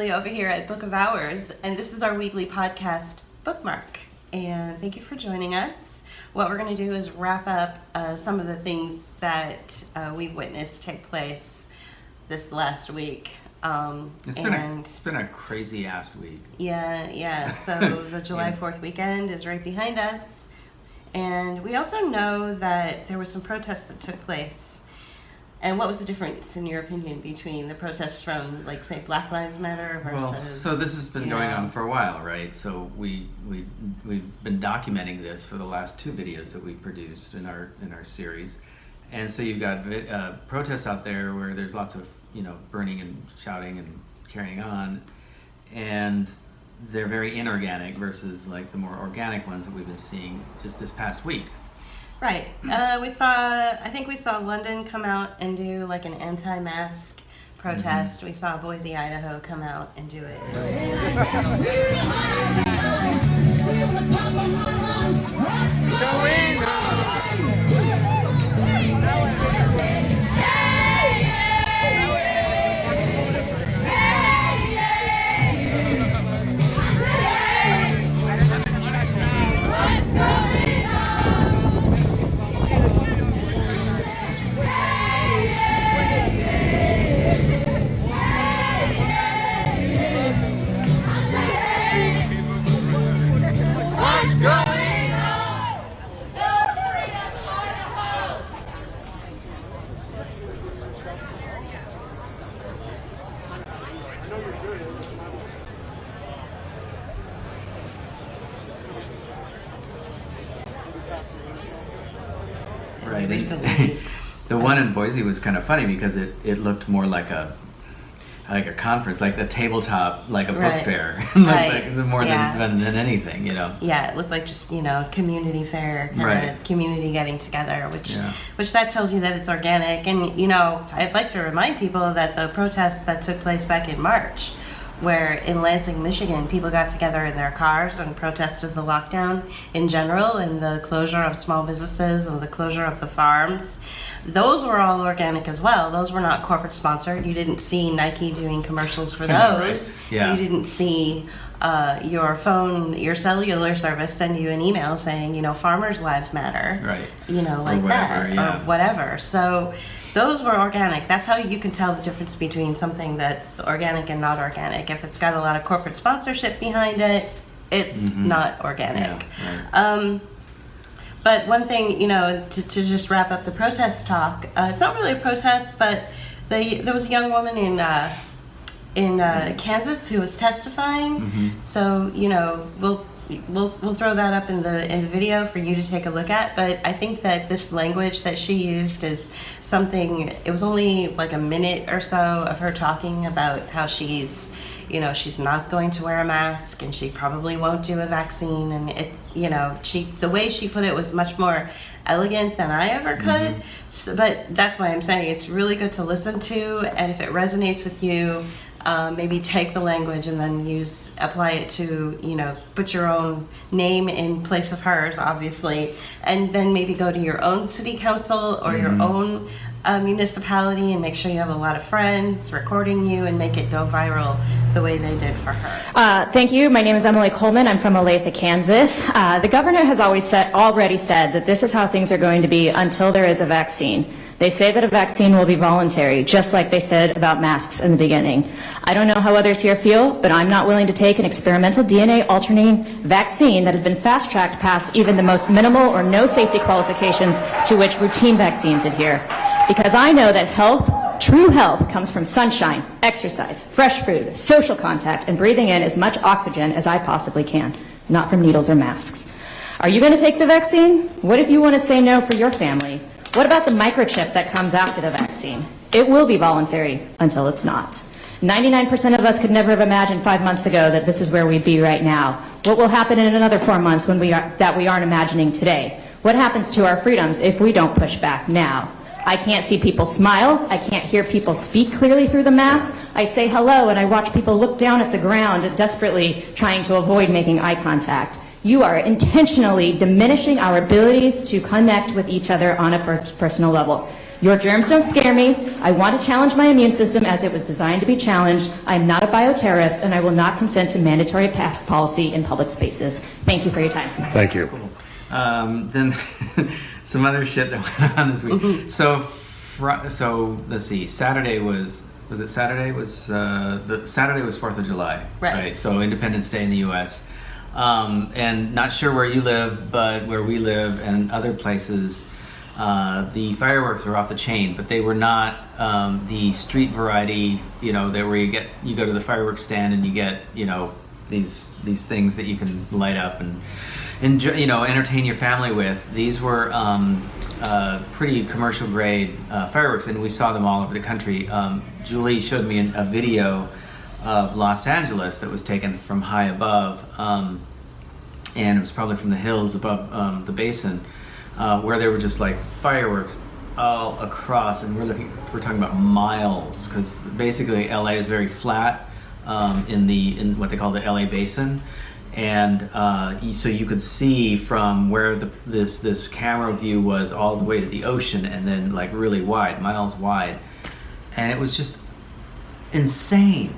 Beeley over here at Book of Hours, and this is our weekly podcast, Bookmark. And thank you for joining us. What we're going to do is wrap up some of the things that we've witnessed take place this last week. It's been a crazy ass week. Yeah. So the July 4th weekend is right behind us. And we also know that there was some protests that took place. And what was the difference, in your opinion, between the protests from, like, say, Black Lives Matter versus... Well, so this has been going on for a while, right? So we've been documenting this for the last two videos that we produced in our series. And so you've got protests out there where there's lots of, burning and shouting and carrying on. And they're very inorganic versus, like, the more organic ones that we've been seeing just this past week. Right. I think we saw London come out and do like an anti-mask protest. We saw Boise, Idaho come out and do it. Go in! Right. The one in Boise was kind of funny because it looked more like a conference, like a tabletop, like a book fair, more than anything, Yeah, it looked like just community fair, kind of community getting together, which that tells you that it's organic. And I'd like to remind people that the protests that took place back in March, where in Lansing, Michigan, people got together in their cars and protested the lockdown in general and the closure of small businesses and the closure of the farms. Those were all organic as well. Those were not corporate sponsored. You didn't see Nike doing commercials for those. You didn't see your cellular service send you an email saying, farmers' lives matter. Like that or whatever. So those were organic. That's how you can tell the difference between something that's organic and not organic. If it's got a lot of corporate sponsorship behind it, it's not organic. But one thing, to just wrap up the protest talk, it's not really a protest, but there was a young woman in Kansas who was testifying. So, we'll throw that up in the video for you to take a look at. But I think that this language that she used is something. It was only like a minute or so of her talking about how she's not going to wear a mask and she probably won't do a vaccine. And the way she put it was much more elegant than I ever could. So, but that's why I'm saying it's really good to listen to. And if it resonates with you, maybe take the language and then apply it to, put your own name in place of hers, obviously, and then maybe go to your own city council or your own municipality and make sure you have a lot of friends recording you and make it go viral the way they did for her. Thank you. My name is Emily Coleman. I'm from Olathe, Kansas. The governor has already said that this is how things are going to be until there is a vaccine. They say that a vaccine will be voluntary, just like they said about masks in the beginning. I don't know how others here feel, but I'm not willing to take an experimental DNA alternating vaccine that has been fast-tracked past even the most minimal or no safety qualifications to which routine vaccines adhere. Because I know that true health, comes from sunshine, exercise, fresh food, social contact, and breathing in as much oxygen as I possibly can, not from needles or masks. Are you going to take the vaccine? What if you want to say no for your family? What about the microchip that comes after the vaccine? It will be voluntary until it's not. 99% of us could never have imagined 5 months ago that this is where we'd be right now. What will happen in another 4 months that we aren't imagining today? What happens to our freedoms if we don't push back now? I can't see people smile. I can't hear people speak clearly through the mask. I say hello and I watch people look down at the ground desperately trying to avoid making eye contact. You are intentionally diminishing our abilities to connect with each other on a personal level. Your germs don't scare me. I want to challenge my immune system as it was designed to be challenged. I'm not a bioterrorist, and I will not consent to mandatory mask policy in public spaces. Thank you for your time. Thank you. Then some other shit that went on this week. So let's see. Saturday was it Saturday? Saturday was 4th of July, right? So Independence Day in the U.S. And not sure where you live, but where we live and other places, the fireworks were off the chain, but they were not the street variety. You know, where you go to the fireworks stand and you get these things that you can light up and enjoy, entertain your family with. These were pretty commercial grade fireworks, and we saw them all over the country. Julie showed me a video of Los Angeles that was taken from high above, and it was probably from the hills above the basin, where there were just like fireworks all across, and we're talking about miles, because basically LA is very flat in what they call the LA basin. And so you could see from where this camera view was all the way to the ocean, and then like really wide, miles wide, and it was just insane.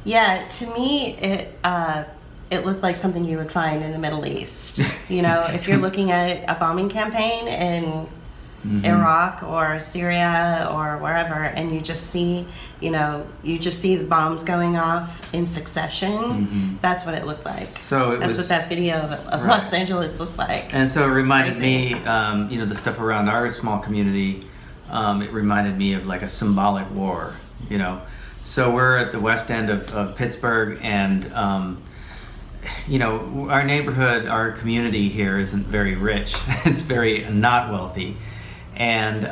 Yeah, to me, it looked like something you would find in the Middle East. If you're looking at a bombing campaign in Iraq or Syria or wherever, and you just see the bombs going off in succession. That's what it looked like. So that's what that video of Los Angeles looked like. And so it reminded me, the stuff around our small community. It reminded me of like a symbolic war. So we're at the west end of Pittsburgh, and our neighborhood, our community here isn't very rich. It's very not wealthy, and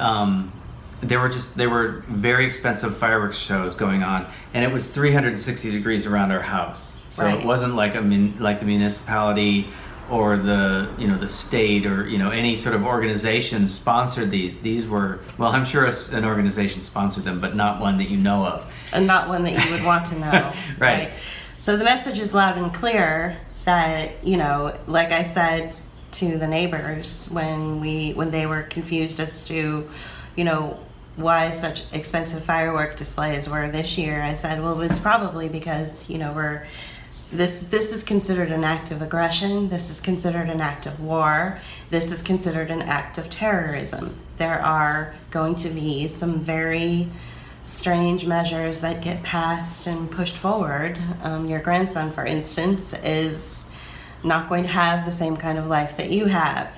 there were very expensive fireworks shows going on, and it was 360 degrees around our house. So It wasn't like like the municipality or the state or any sort of organization sponsored these. These were, well, I'm sure an organization sponsored them, but not one that you know of. And not one that you would want to know. Right. So the message is loud and clear that, like I said to the neighbors when they were confused as to, why such expensive firework displays were this year, I said, well, it's probably because, this is considered an act of aggression. This is considered an act of war. This is considered an act of terrorism. There are going to be some very strange measures that get passed and pushed forward. Your grandson, for instance, is not going to have the same kind of life that you have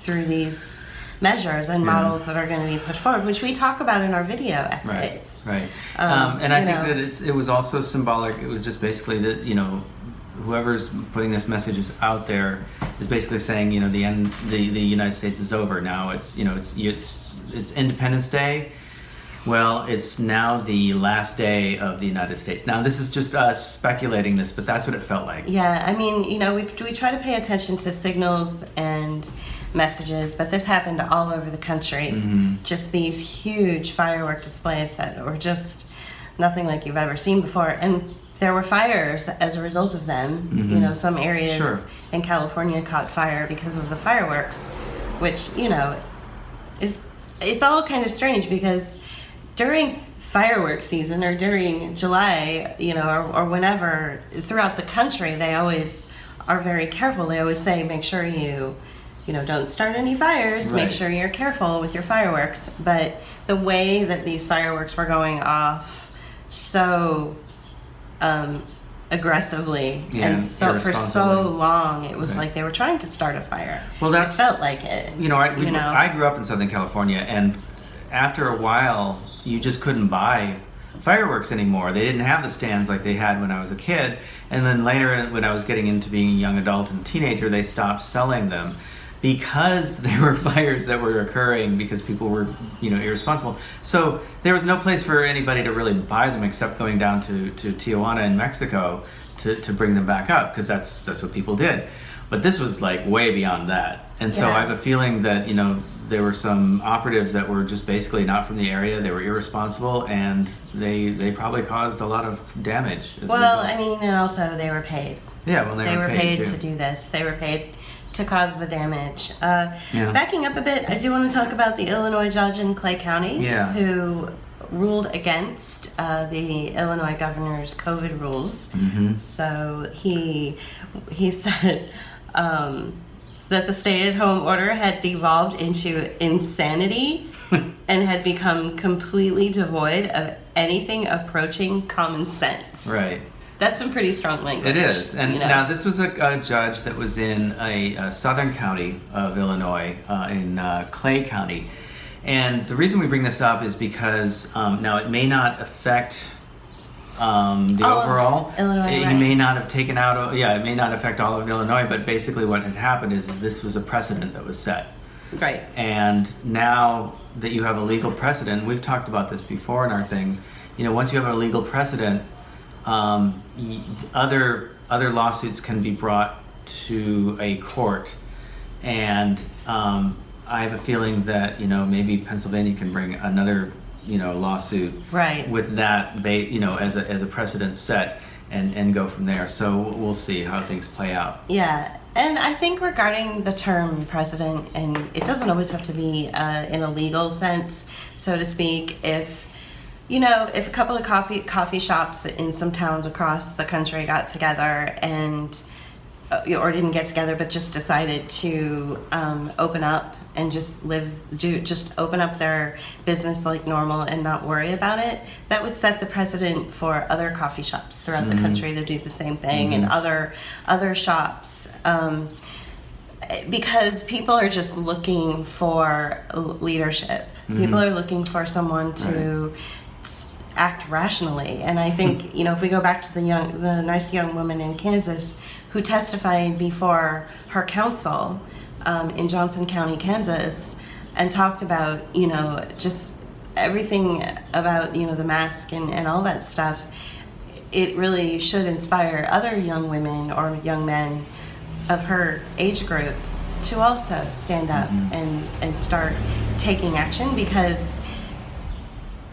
through these measures and models that are going to be pushed forward, which we talk about in our video essays. Right. And I think that it was also symbolic. It was just basically that whoever's putting this message out there is basically saying the United States is over now. It's it's Independence Day. Well, it's now the last day of the United States. Now, this is just us speculating this, but that's what it felt like. Yeah, we try to pay attention to signals and messages, but this happened all over the country. Just these huge firework displays that were just nothing like you've ever seen before. And there were fires as a result of them. Some areas in California caught fire because of the fireworks, which, it's all kind of strange because during fireworks season or during July, or whenever throughout the country, they always are very careful. They always say, make sure you don't start any fires. Make sure you're careful with your fireworks. But the way that these fireworks were going off so aggressively and so for so long, it was like they were trying to start a fire. Well, it felt like it. I grew up in Southern California, and after a while, you just couldn't buy fireworks anymore. They didn't have the stands like they had when I was a kid, and then later when I was getting into being a young adult and teenager, they stopped selling them. because there were fires that were occurring because people were, irresponsible. So there was no place for anybody to really buy them except going down to Tijuana in Mexico to bring them back up, because that's what people did. But this was like way beyond that. And so I have a feeling that, there were some operatives that were just basically not from the area. They were irresponsible, and they probably caused a lot of damage. Well, I mean, and also they were paid. Yeah, well, they were paid to do this. They were paid to cause the damage. Backing up a bit, I do want to talk about the Illinois judge in Clay County who ruled against the Illinois governor's COVID rules. Mm-hmm. So he said that the stay-at-home order had devolved into insanity and had become completely devoid of anything approaching common sense. Right. That's some pretty strong language. It is. And now this was a judge that was in a southern county of Illinois, in Clay County. And the reason we bring this up is because now it may not affect the all overall. Illinois, He may not have taken out, it may not affect all of Illinois, but basically what had happened is this was a precedent that was set. Right. And now that you have a legal precedent, we've talked about this before in our things, once you have a legal precedent, other lawsuits can be brought to a court, and I have a feeling that maybe Pennsylvania can bring another lawsuit with that as a precedent set and go from there. So we'll see how things play out. Yeah, and I think regarding the term precedent, and it doesn't always have to be in a legal sense, so to speak. If a couple of coffee shops in some towns across the country got together and or didn't get together, but just decided to open up and just open up their business like normal and not worry about it, that would set the precedent for other coffee shops throughout the country to do the same thing, and other shops, because people are just looking for leadership. People are looking for someone to act rationally, and I think if we go back to the nice young woman in Kansas who testified before her council in Johnson County, Kansas, and talked about just everything about the mask and all that stuff, it really should inspire other young women or young men of her age group to also stand up and start taking action, because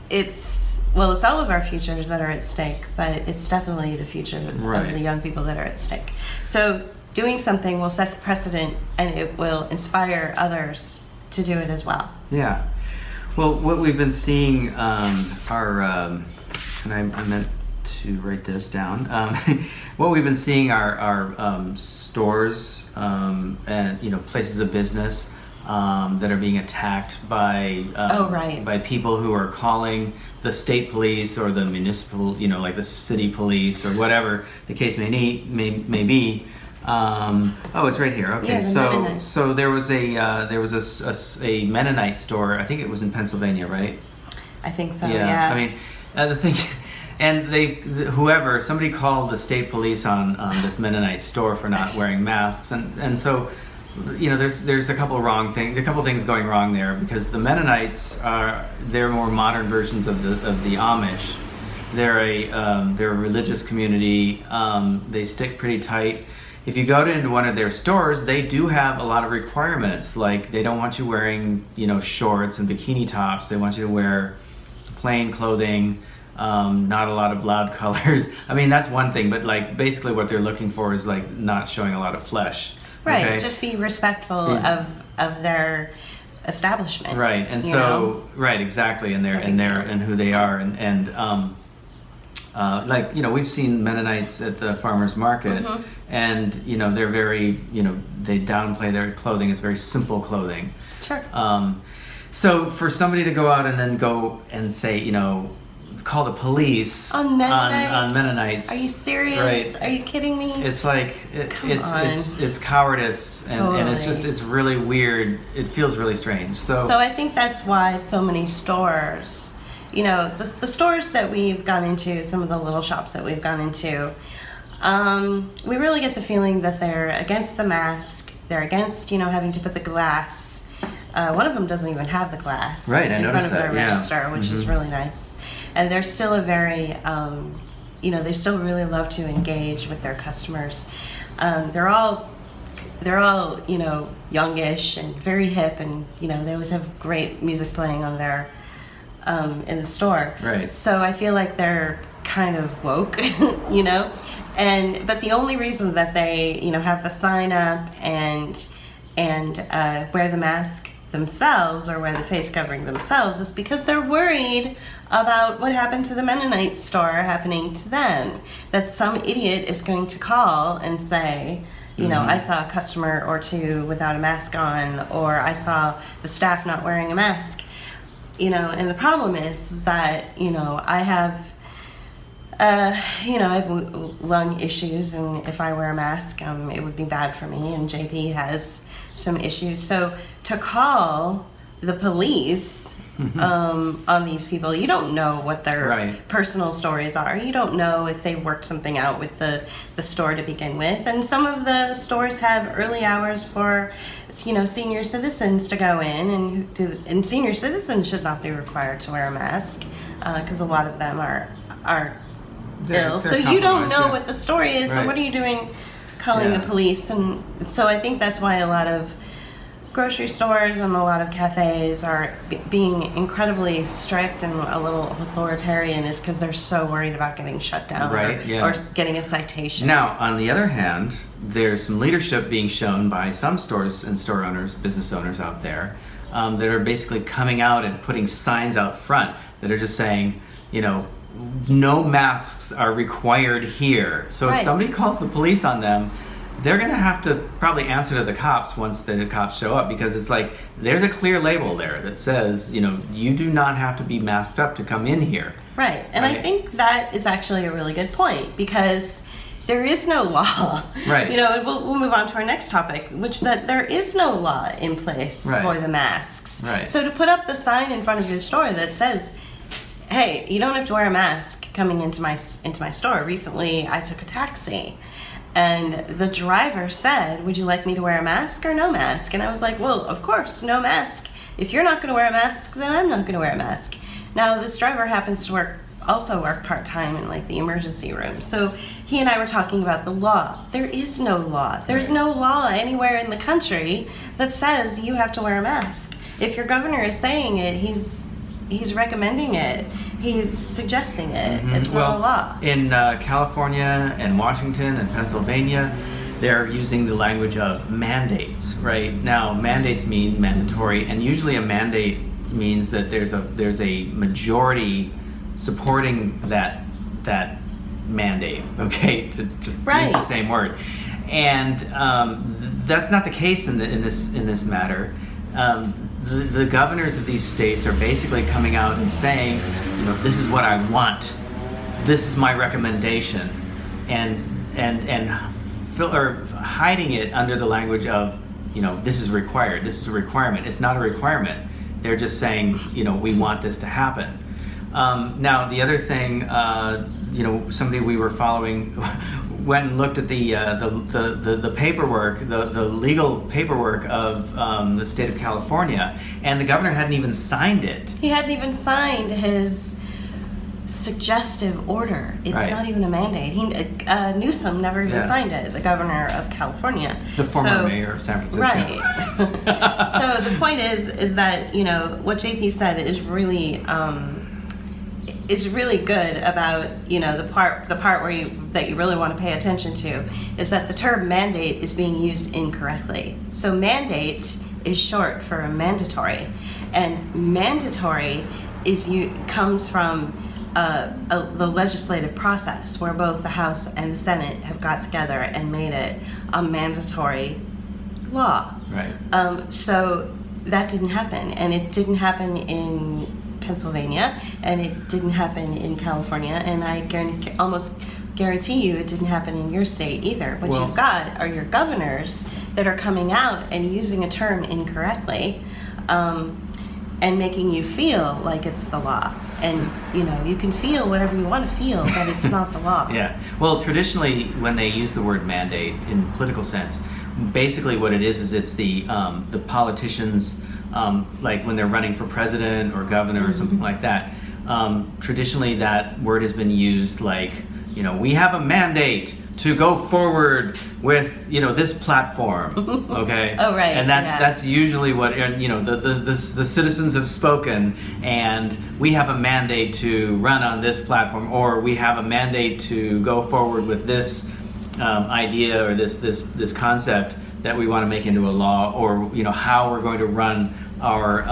it's all of our futures that are at stake, but it's definitely the future of the young people that are at stake. So doing something will set the precedent, and it will inspire others to do it as well. Yeah. Well, what we've been seeing and I meant to write this down. What we've been seeing are stores and places of business that are being attacked by by people who are calling the state police or the municipal, like the city police or whatever the case may be. It's right here. Okay, so there was a Mennonite store. I think it was in Pennsylvania, right? I think so. Yeah. I mean, the thing, and somebody called the state police on this Mennonite store for not wearing masks, and so there's a couple things going wrong there, because the Mennonites they're more modern versions of the Amish. They're a religious community. They stick pretty tight. If you go into one of their stores, they do have a lot of requirements. Like, they don't want you wearing, shorts and bikini tops. They want you to wear plain clothing, not a lot of loud colors. I mean, that's one thing, but basically what they're looking for is not showing a lot of flesh. Right. Okay? Just be respectful of their establishment. Right. And so, right, exactly. And who they are. We've seen Mennonites at the farmer's market, and they're very, they downplay their clothing. It's very simple clothing. Sure. So for somebody to go out and then go and say, call the police on Mennonites. Are you serious? Right. Are you kidding me? It's it's cowardice, and it's really weird. It feels really strange. So I think that's why so many stores, the stores that we've gone into, some of the little shops that we've gone into, We really get the feeling that they're against the mask. They're against, having to put the glass. One of them doesn't even have the glass Right, I in front noticed of that, their yeah. register, which is really nice. And they're still a very, they still really love to engage with their customers. They're all, youngish and very hip, and they always have great music playing on their, in the store. Right. So I feel like they're kind of woke, but the only reason that they, have the sign up and wear the mask themselves or wear the face covering themselves is because they're worried about what happened to the Mennonite store happening to them. That some idiot is going to call and say, I saw a customer or two without a mask on, or I saw the staff not wearing a mask. And the problem is that, I have lung issues, and if I wear a mask, it would be bad for me, and JP has some issues. So to call the police on these people, you don't know what their personal stories are. You don't know if they worked something out with the store to begin with. And some of the stores have early hours for, senior citizens to go in, and senior citizens should not be required to wear a mask because a lot of them are ill. So you don't know what the story is. So what are you doing calling the police? And so I think that's why a lot of grocery stores and a lot of cafes are being incredibly strict and a little authoritarian, is because they're so worried about getting shut down or getting a citation. Now, on the other hand, there's some leadership being shown by some stores and store owners, business owners out there, that are basically coming out and putting signs out front that are just saying, no masks are required here. So if somebody calls the police on them, they're going to have to probably answer to the cops once the cops show up, because it's like there's a clear label there that says, you do not have to be masked up to come in here. Right. And I think that is actually a really good point, because there is no law. Right. We'll move on to our next topic, which that there is no law in place for the masks. Right. So to put up the sign in front of your store that says, hey, you don't have to wear a mask coming into my store. Recently, I took a taxi, and the driver said, would you like me to wear a mask or no mask? And I was like, well, of course, no mask. If you're not going to wear a mask, then I'm not going to wear a mask. Now, this driver happens to work part-time in the emergency room. So he and I were talking about the law. There is no law. There's no law anywhere in the country that says you have to wear a mask. If your governor is saying it, he's recommending it. He's suggesting it. It's not a law. In California and Washington and Pennsylvania, they're using the language of mandates. Right now, mandates mean mandatory, and usually a mandate means that there's a majority supporting that mandate. Okay, to just use the same word, and that's not the case in this matter. The governors of these states are basically coming out and saying, this is what I want, this is my recommendation, and hiding it under the language of, this is required, this is a requirement. It's not a requirement. They're just saying, we want this to happen. Now, the other thing, somebody we were following went and looked at the paperwork, the legal paperwork of the state of California, and the governor hadn't even signed it. He hadn't even signed his suggestive order. It's not even a mandate. Newsom never even signed it, the governor of California. The former mayor of San Francisco. Right. So the point is that, what JP said is really good about, the part where that you really want to pay attention to is that the term mandate is being used incorrectly. So mandate is short for mandatory, and mandatory comes from the legislative process where both the House and the Senate have got together and made it a mandatory law. Right. So that didn't happen, and it didn't happen in Pennsylvania, and it didn't happen in California, and I almost guarantee you it didn't happen in your state either. What you've got are your governors that are coming out and using a term incorrectly, and making you feel like it's the law. and you can feel whatever you want to feel, but it's not the law. Yeah. Well, traditionally, when they use the word mandate in political sense, basically what it is it's the politicians, like when they're running for president or governor or something like that. Traditionally, that word has been used like, we have a mandate to go forward with this platform, okay? Oh, right. And that's usually what the citizens have spoken, and we have a mandate to run on this platform, or we have a mandate to go forward with this idea or this concept that we want to make into a law, or how we're going to run our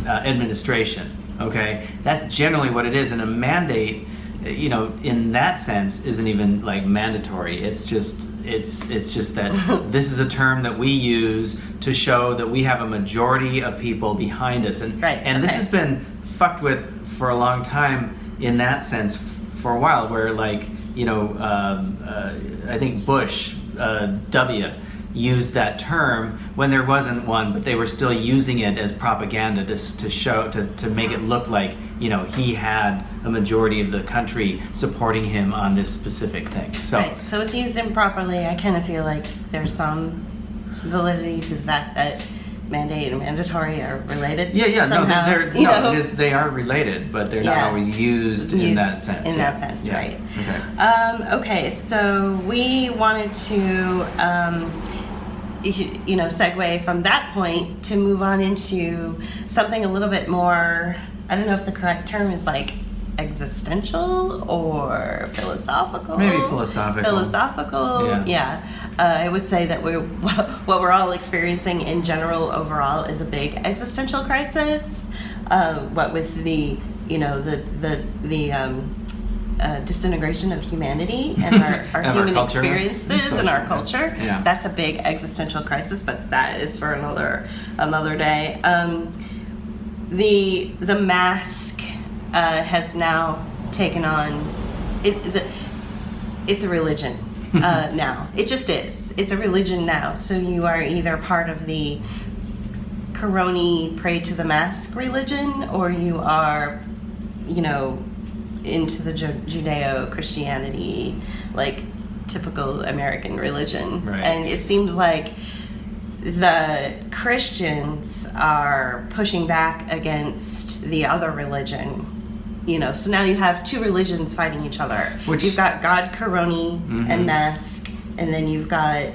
administration. Okay, that's generally what it is, and a mandate, in that sense, isn't even like mandatory. It's just that this is a term that we use to show that we have a majority of people behind us, and this has been fucked with for a long time in that sense for a while, where like I think Bush W used that term when there wasn't one, but they were still using it as propaganda to show to make it look like he had a majority of the country supporting him on this specific thing. So so it's used improperly. I kind of feel like there's some validity to that mandate and mandatory are related. Somehow. They are related, but they're not always used in that sense. That sense, right? Okay. Okay, so we wanted to segue from that point to move on into something a little bit more, I don't know if the correct term is like existential or philosophical. Maybe philosophical. I would say that what we're all experiencing in general overall is a big existential crisis. What with the disintegration of humanity and our human experiences and our culture. Yeah. That's a big existential crisis, but that is for another day. The mask has now taken on it's a religion now. It just is. It's a religion now. So you are either part of the Coroni pray to the mask religion, or you are into the Judeo-Christianity, like typical American religion. Right. And it seems like the Christians are pushing back against the other religion. So now you have two religions fighting each other. You've got God Coroni and mask, and then you've got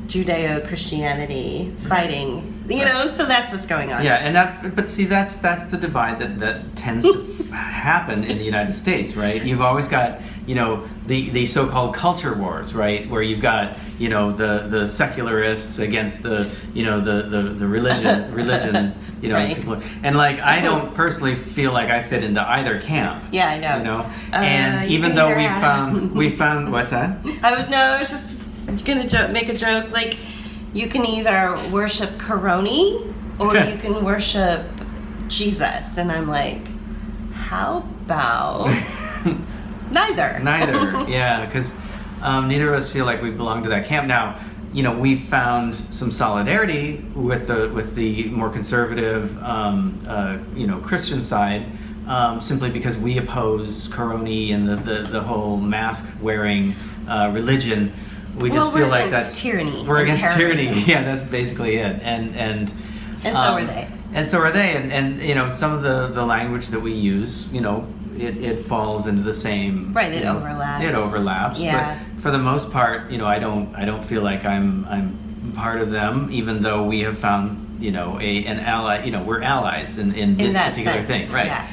Judeo-Christianity fighting. So that's what's going on. Yeah, and that's the divide that tends to happen in the United States, right? You've always got the so-called culture wars, right, where you've got the secularists against the religion right. people, and like I don't personally feel like I fit into either camp. Yeah, I know. And even though we found what's that? I was just gonna make a joke like. You can either worship Coroni or you can worship Jesus. And I'm like, how about neither? Yeah, because neither of us feel like we belong to that camp. Now, we've found some solidarity with the more conservative, Christian side, simply because we oppose Coroni and the whole mask-wearing religion. We just feel like that's tyranny. We're against terrorism. tyranny. Yeah, that's basically it. And so are they. And so are they. And some of the language that we use, it falls into the same. Right. It overlaps. It overlaps. Yeah. But for the most part, I don't feel like I'm part of them, even though we have found an ally. We're allies in this particular thing. Right. Yeah.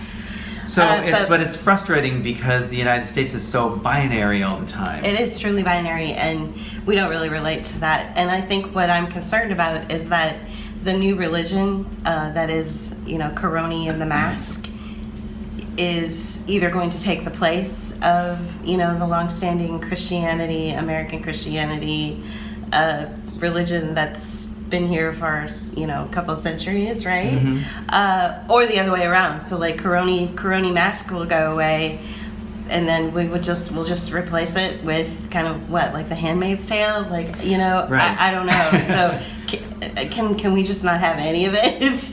So but it's frustrating because the United States is so binary all the time. It is truly binary, and we don't really relate to that. And I think what I'm concerned about is that the new religion that is, Coroni and the mask is either going to take the place of, the longstanding Christianity, American Christianity, religion that's been here for a couple of centuries, right? Or the other way around. So like Coroni mask will go away, and then we'll just replace it with kind of what, like The Handmaid's Tale, like, you know, Right. I don't know. So can we just not have any of it?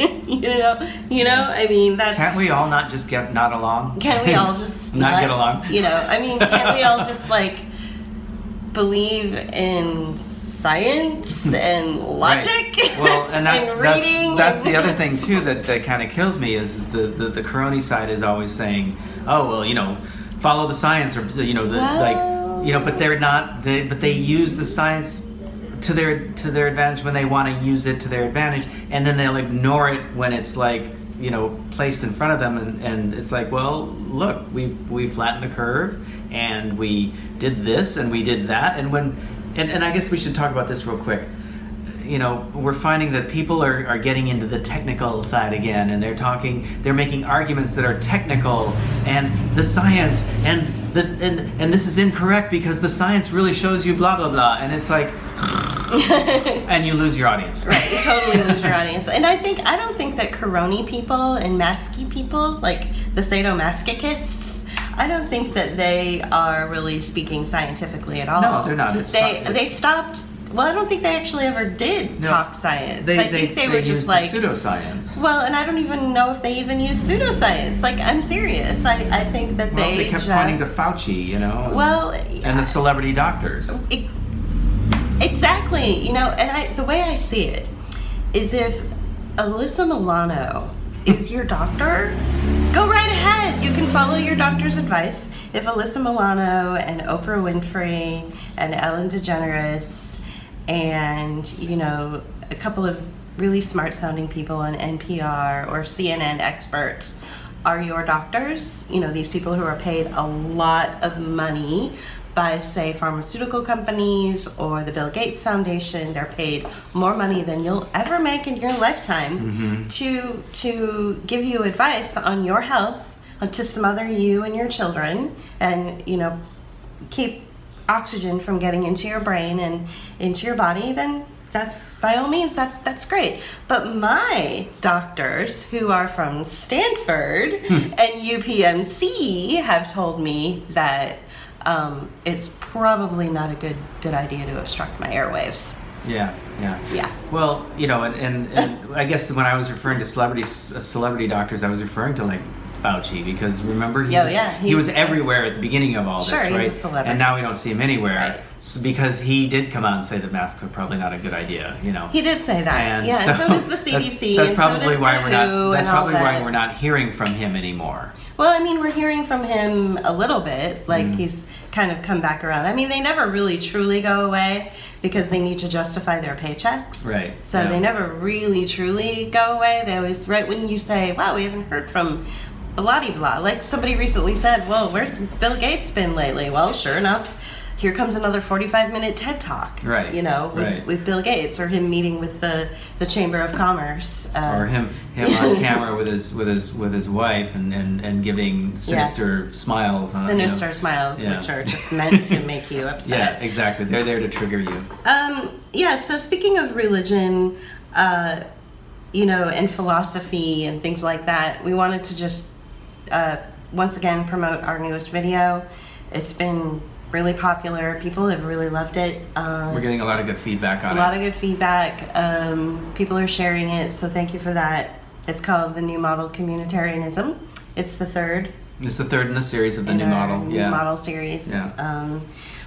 you know, I mean, that's. Can't we all not just not along? Can we all just not get along? You know, I mean, can't we all just like believe in science and logic? Right. Well, and and reading. that's the other thing too that kind of kills me is the Caroni side is always saying, oh well, you know, follow the science, or you know, like, you know, but they're not. But they use the science to their advantage when they want to use it to their advantage, and then they'll ignore it when it's like, you know, placed in front of them, and it's like, well, look, we flattened the curve, and we did this, and we did that, and I guess we should talk about this real quick. You know, we're finding that people are getting into the technical side again, and they're making arguments that are technical, and the science, and this is incorrect because the science really shows you blah blah blah, and it's like, and you lose your audience. Right, you totally lose your audience. And I don't think that Caroni people and Maskey people, like the sadomasochists, I don't think that they are really speaking scientifically at all. No, they're not. They stopped. Well, I don't think they actually ever did talk science. I think they were just like pseudoscience. Well, and I don't even know if they even use pseudoscience. Like, I'm serious. I think that they kept pointing to Fauci, you know. And the celebrity doctors. Exactly. You know, and the way I see it is, if Alyssa Milano is your doctor, go right ahead. You can follow your doctor's advice. If Alyssa Milano and Oprah Winfrey and Ellen DeGeneres and, you know, a couple of really smart sounding people on NPR or CNN experts are your doctors, you know, these people who are paid a lot of money by, say, pharmaceutical companies or the Bill Gates Foundation, they're paid more money than you'll ever make in your lifetime to give you advice on your health, to smother you and your children, and, you know, keep oxygen from getting into your brain and into your body, then that's, by all means, that's great. But my doctors, who are from Stanford and UPMC, have told me that it's probably not a good idea to obstruct my airwaves. Yeah. Well, you know, and I guess when I was referring to celebrity doctors, I was referring to like Fauci, because remember he was everywhere at the beginning of all this, right? He's a celebrity. And now we don't see him anywhere, right? So, because he did come out and say that masks are probably not a good idea, you know. He did say that, and so does the CDC. That's probably why we're not hearing from him anymore. Well, I mean, we're hearing from him a little bit, like he's kind of come back around. I mean, they never really truly go away because they need to justify their paychecks. Right. So they never really truly go away. They always, right when you say, wow, we haven't heard from blah-de-blah. Like somebody recently said, well, where's Bill Gates been lately? Well, sure enough, here comes another 45-minute TED Talk. Right. You know, with Bill Gates, or him meeting with the Chamber of Commerce. Or him on camera with his wife and giving sinister smiles. Sinister smiles, which are just meant to make you upset. Yeah, exactly. They're there to trigger you. So speaking of religion, you know, and philosophy and things like that, we wanted to just once again promote our newest video. It's been really popular. People have really loved it. We're getting a lot of good feedback on it. A lot of good feedback. People are sharing it, so thank you for that. It's called The New Model Communitarianism. It's the third. It's the third in the series of the New Model. New Model series. Yeah.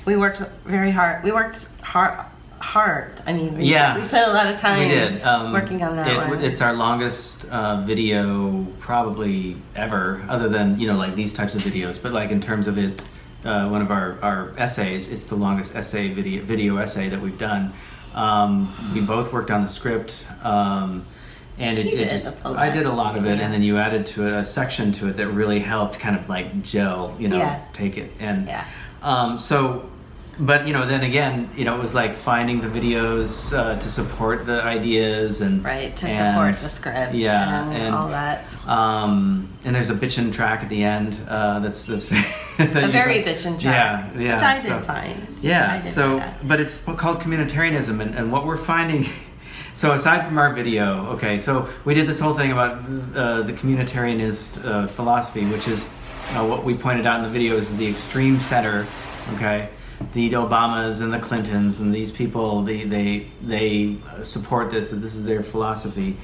We worked very hard. We worked hard. I mean, we spent a lot of time working on that one. It's our longest video probably ever, other than, you know, like these types of videos. But like in terms of it, one of our essays, it's the longest video essay that we've done. We both worked on the script, and I did a lot of it, and then you added to it a section to it that really helped kind of like gel, you know, take it. And but, you know, then again, you know, it was like finding the videos to support the ideas and support the script, and all that. And there's a bitchin' track at the end. That's a very bitchin' track. Yeah, which I did find. Yeah. But it's called Communitarianism, and what we're finding. So aside from our video, so we did this whole thing about the communitarianist philosophy, which is what we pointed out in the video is the extreme center, okay? The Obamas and the Clintons and these people, they support this, and this is their philosophy.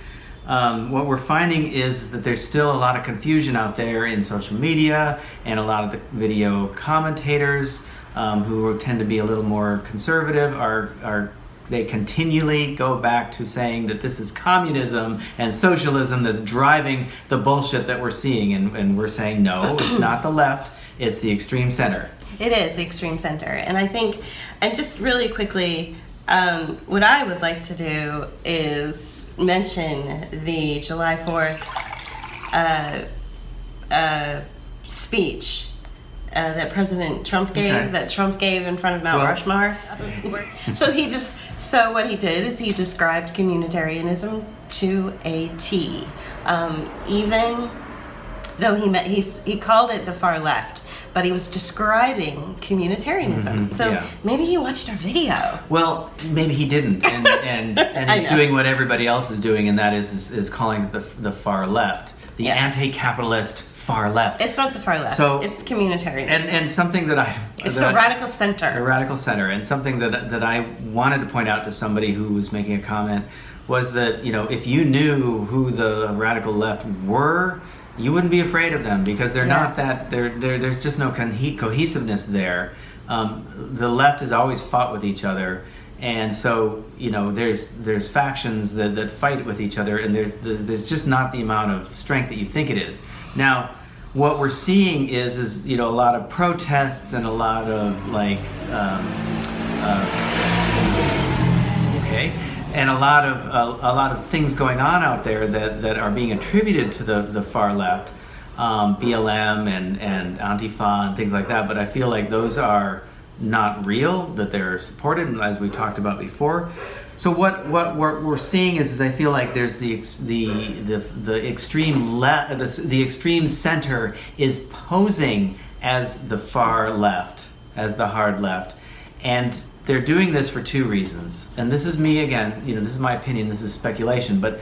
What we're finding is that there's still a lot of confusion out there in social media, and a lot of the video commentators who tend to be a little more conservative they continually go back to saying that this is communism and socialism that's driving the bullshit that we're seeing, and we're saying no, it's not the left, it's the extreme center. It is the extreme center. And I think, and just really quickly, what I would like to do is mention the July 4th speech that President Trump gave, in front of Mount Rushmore. So what he did is he described communitarianism to a T. Even though he called it the far left, but he was describing communitarianism. Maybe he watched our video. Well, maybe he didn't, and he's doing what everybody else is doing, and that is calling it the far left, the anti-capitalist far left. It's not the far left. So it's communitarianism. And something that it's the radical center. The radical center, and something that I wanted to point out to somebody who was making a comment was that, if you knew who the radical left were, you wouldn't be afraid of them, because they're not that. There's just no cohesiveness there. The left has always fought with each other, and so there's factions that fight with each other, and there's just not the amount of strength that you think it is. Now, what we're seeing is a lot of protests and a lot of and a lot of things going on out there that are being attributed to the far left, BLM and Antifa and things like that. But I feel like those are not real, that they're supported, as we talked about before. So what we're seeing is I feel like there's the extreme left, the extreme center is posing as the far left, as the hard left, and they're doing this for two reasons. And this is me again, this is my opinion, this is speculation, but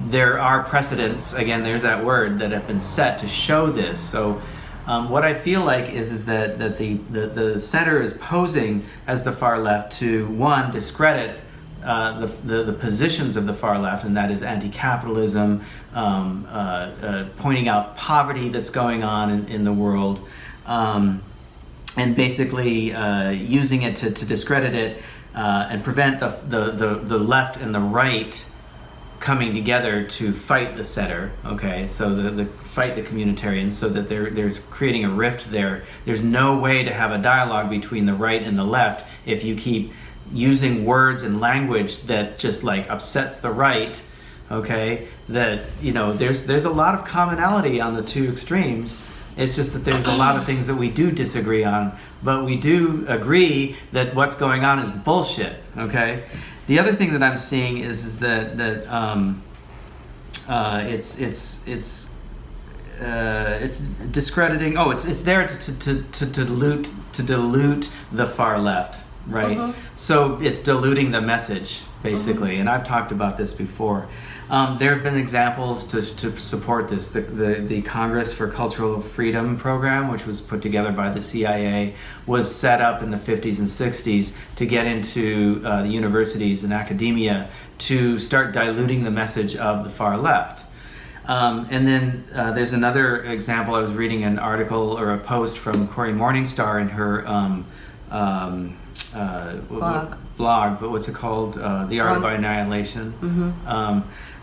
there are precedents, again, there's that word, that have been set to show this. So what I feel like is that the center is posing as the far left to, one, discredit the positions of the far left, and that is anti-capitalism, pointing out poverty that's going on in the world, and basically using it to discredit it and prevent the left and the right coming together to fight the center. Okay, so the fight the communitarians, so that there's creating a rift there. There's no way to have a dialogue between the right and the left if you keep using words and language that just upsets the right. Okay, that there's a lot of commonality on the two extremes. It's just that there's a lot of things that we do disagree on, but we do agree that what's going on is bullshit. Okay, the other thing that I'm seeing is that it's discrediting. Oh, it's there to dilute the far left. Right, so it's diluting the message, basically, and I've talked about this before. There have been examples to support this. The Congress for Cultural Freedom program, which was put together by the CIA, was set up in the 50s and 60s to get into the universities and academia to start diluting the message of the far left. And then there's another example. I was reading an article or a post from Cory Morningstar in her blog, but what's it called? The Art of Annihilation,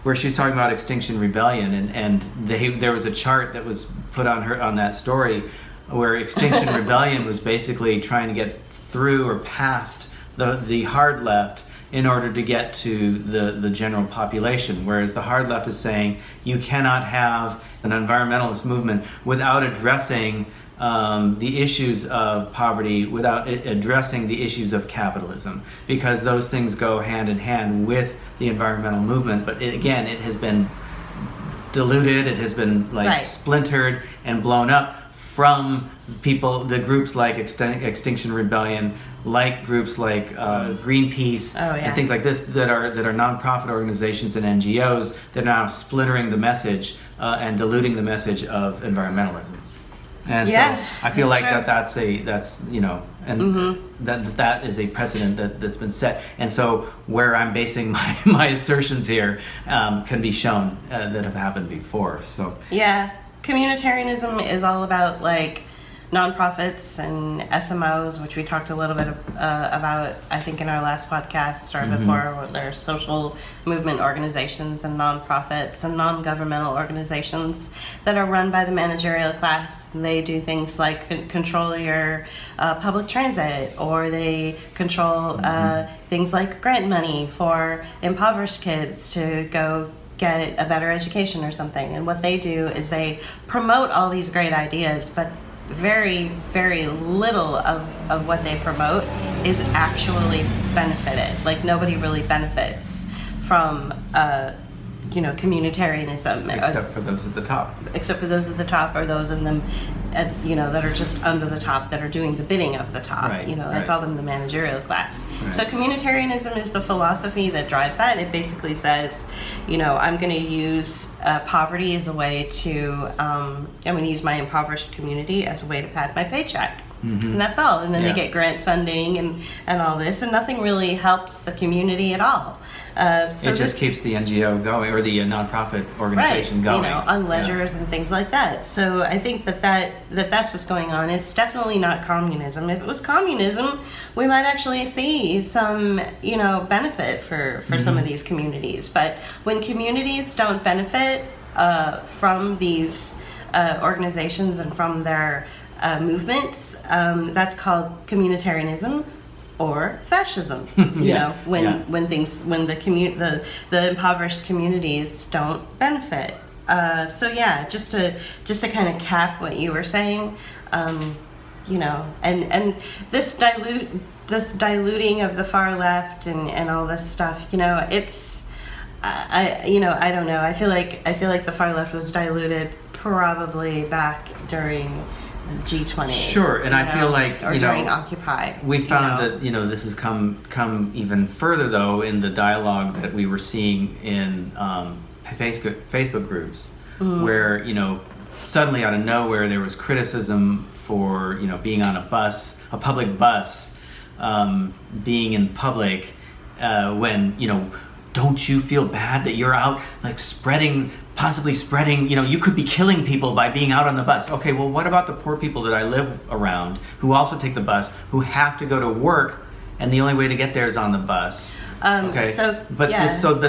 where she's talking about Extinction Rebellion, and there was a chart that was put on that story where Extinction Rebellion was basically trying to get through or past the hard left in order to get to the general population, whereas the hard left is saying you cannot have an environmentalist movement without addressing the issues of poverty, without addressing the issues of capitalism, because those things go hand in hand with the environmental movement. But it has been diluted, it has been splintered and blown up from the groups like Extinction Rebellion, like groups like Greenpeace, and things like this that are nonprofit organizations and NGOs that are now splintering the message and diluting the message of environmentalism. And Yeah, so I feel like true. that's you know, and that is a precedent that's been set. And so where I'm basing my assertions here can be shown that have happened before. So Yeah, communitarianism is all about like nonprofits and SMOs, which we talked a little bit about, I think, in our last podcast or before. Where there's social movement organizations and nonprofits and non-governmental organizations that are run by the managerial class. They do things like control your public transit, or they control things like grant money for impoverished kids to go get a better education or something. And what they do is they promote all these great ideas, but very, very little of what they promote is actually benefited. Like, nobody really benefits from communitarianism, except for those at the top. except for those at the top, or those in them, that are just under the top, that are doing the bidding of the top. Right, They right. call them the managerial class. Right. So communitarianism is the philosophy that drives that. It basically says, I'm going to use poverty as a way to, I'm going to use my impoverished community as a way to pad my paycheck. And that's all. And then Yeah. they get grant funding and all this, and nothing really helps the community at all. So It just keeps the NGO going, or the nonprofit organization going. on ledgers and things like that. So I think that's what's going on. It's definitely not communism. If it was communism, we might actually see some, benefit for some of these communities. But when communities don't benefit from these organizations and from their movements, that's called communitarianism or fascism. When the impoverished communities don't benefit. So yeah, just to kind of cap what you were saying, and this diluting of the far left and all this stuff, it's I don't know. I feel like the far left was diluted probably back during G20. Sure, and I feel like during Occupy. We found that this has come even further though in the dialogue that we were seeing in Facebook groups, where suddenly out of nowhere there was criticism for being on a public bus, being in public when don't you feel bad that you're out like possibly spreading, you could be killing people by being out on the bus. Okay, well, what about the poor people that I live around who also take the bus, who have to go to work, and the only way to get there is on the bus? But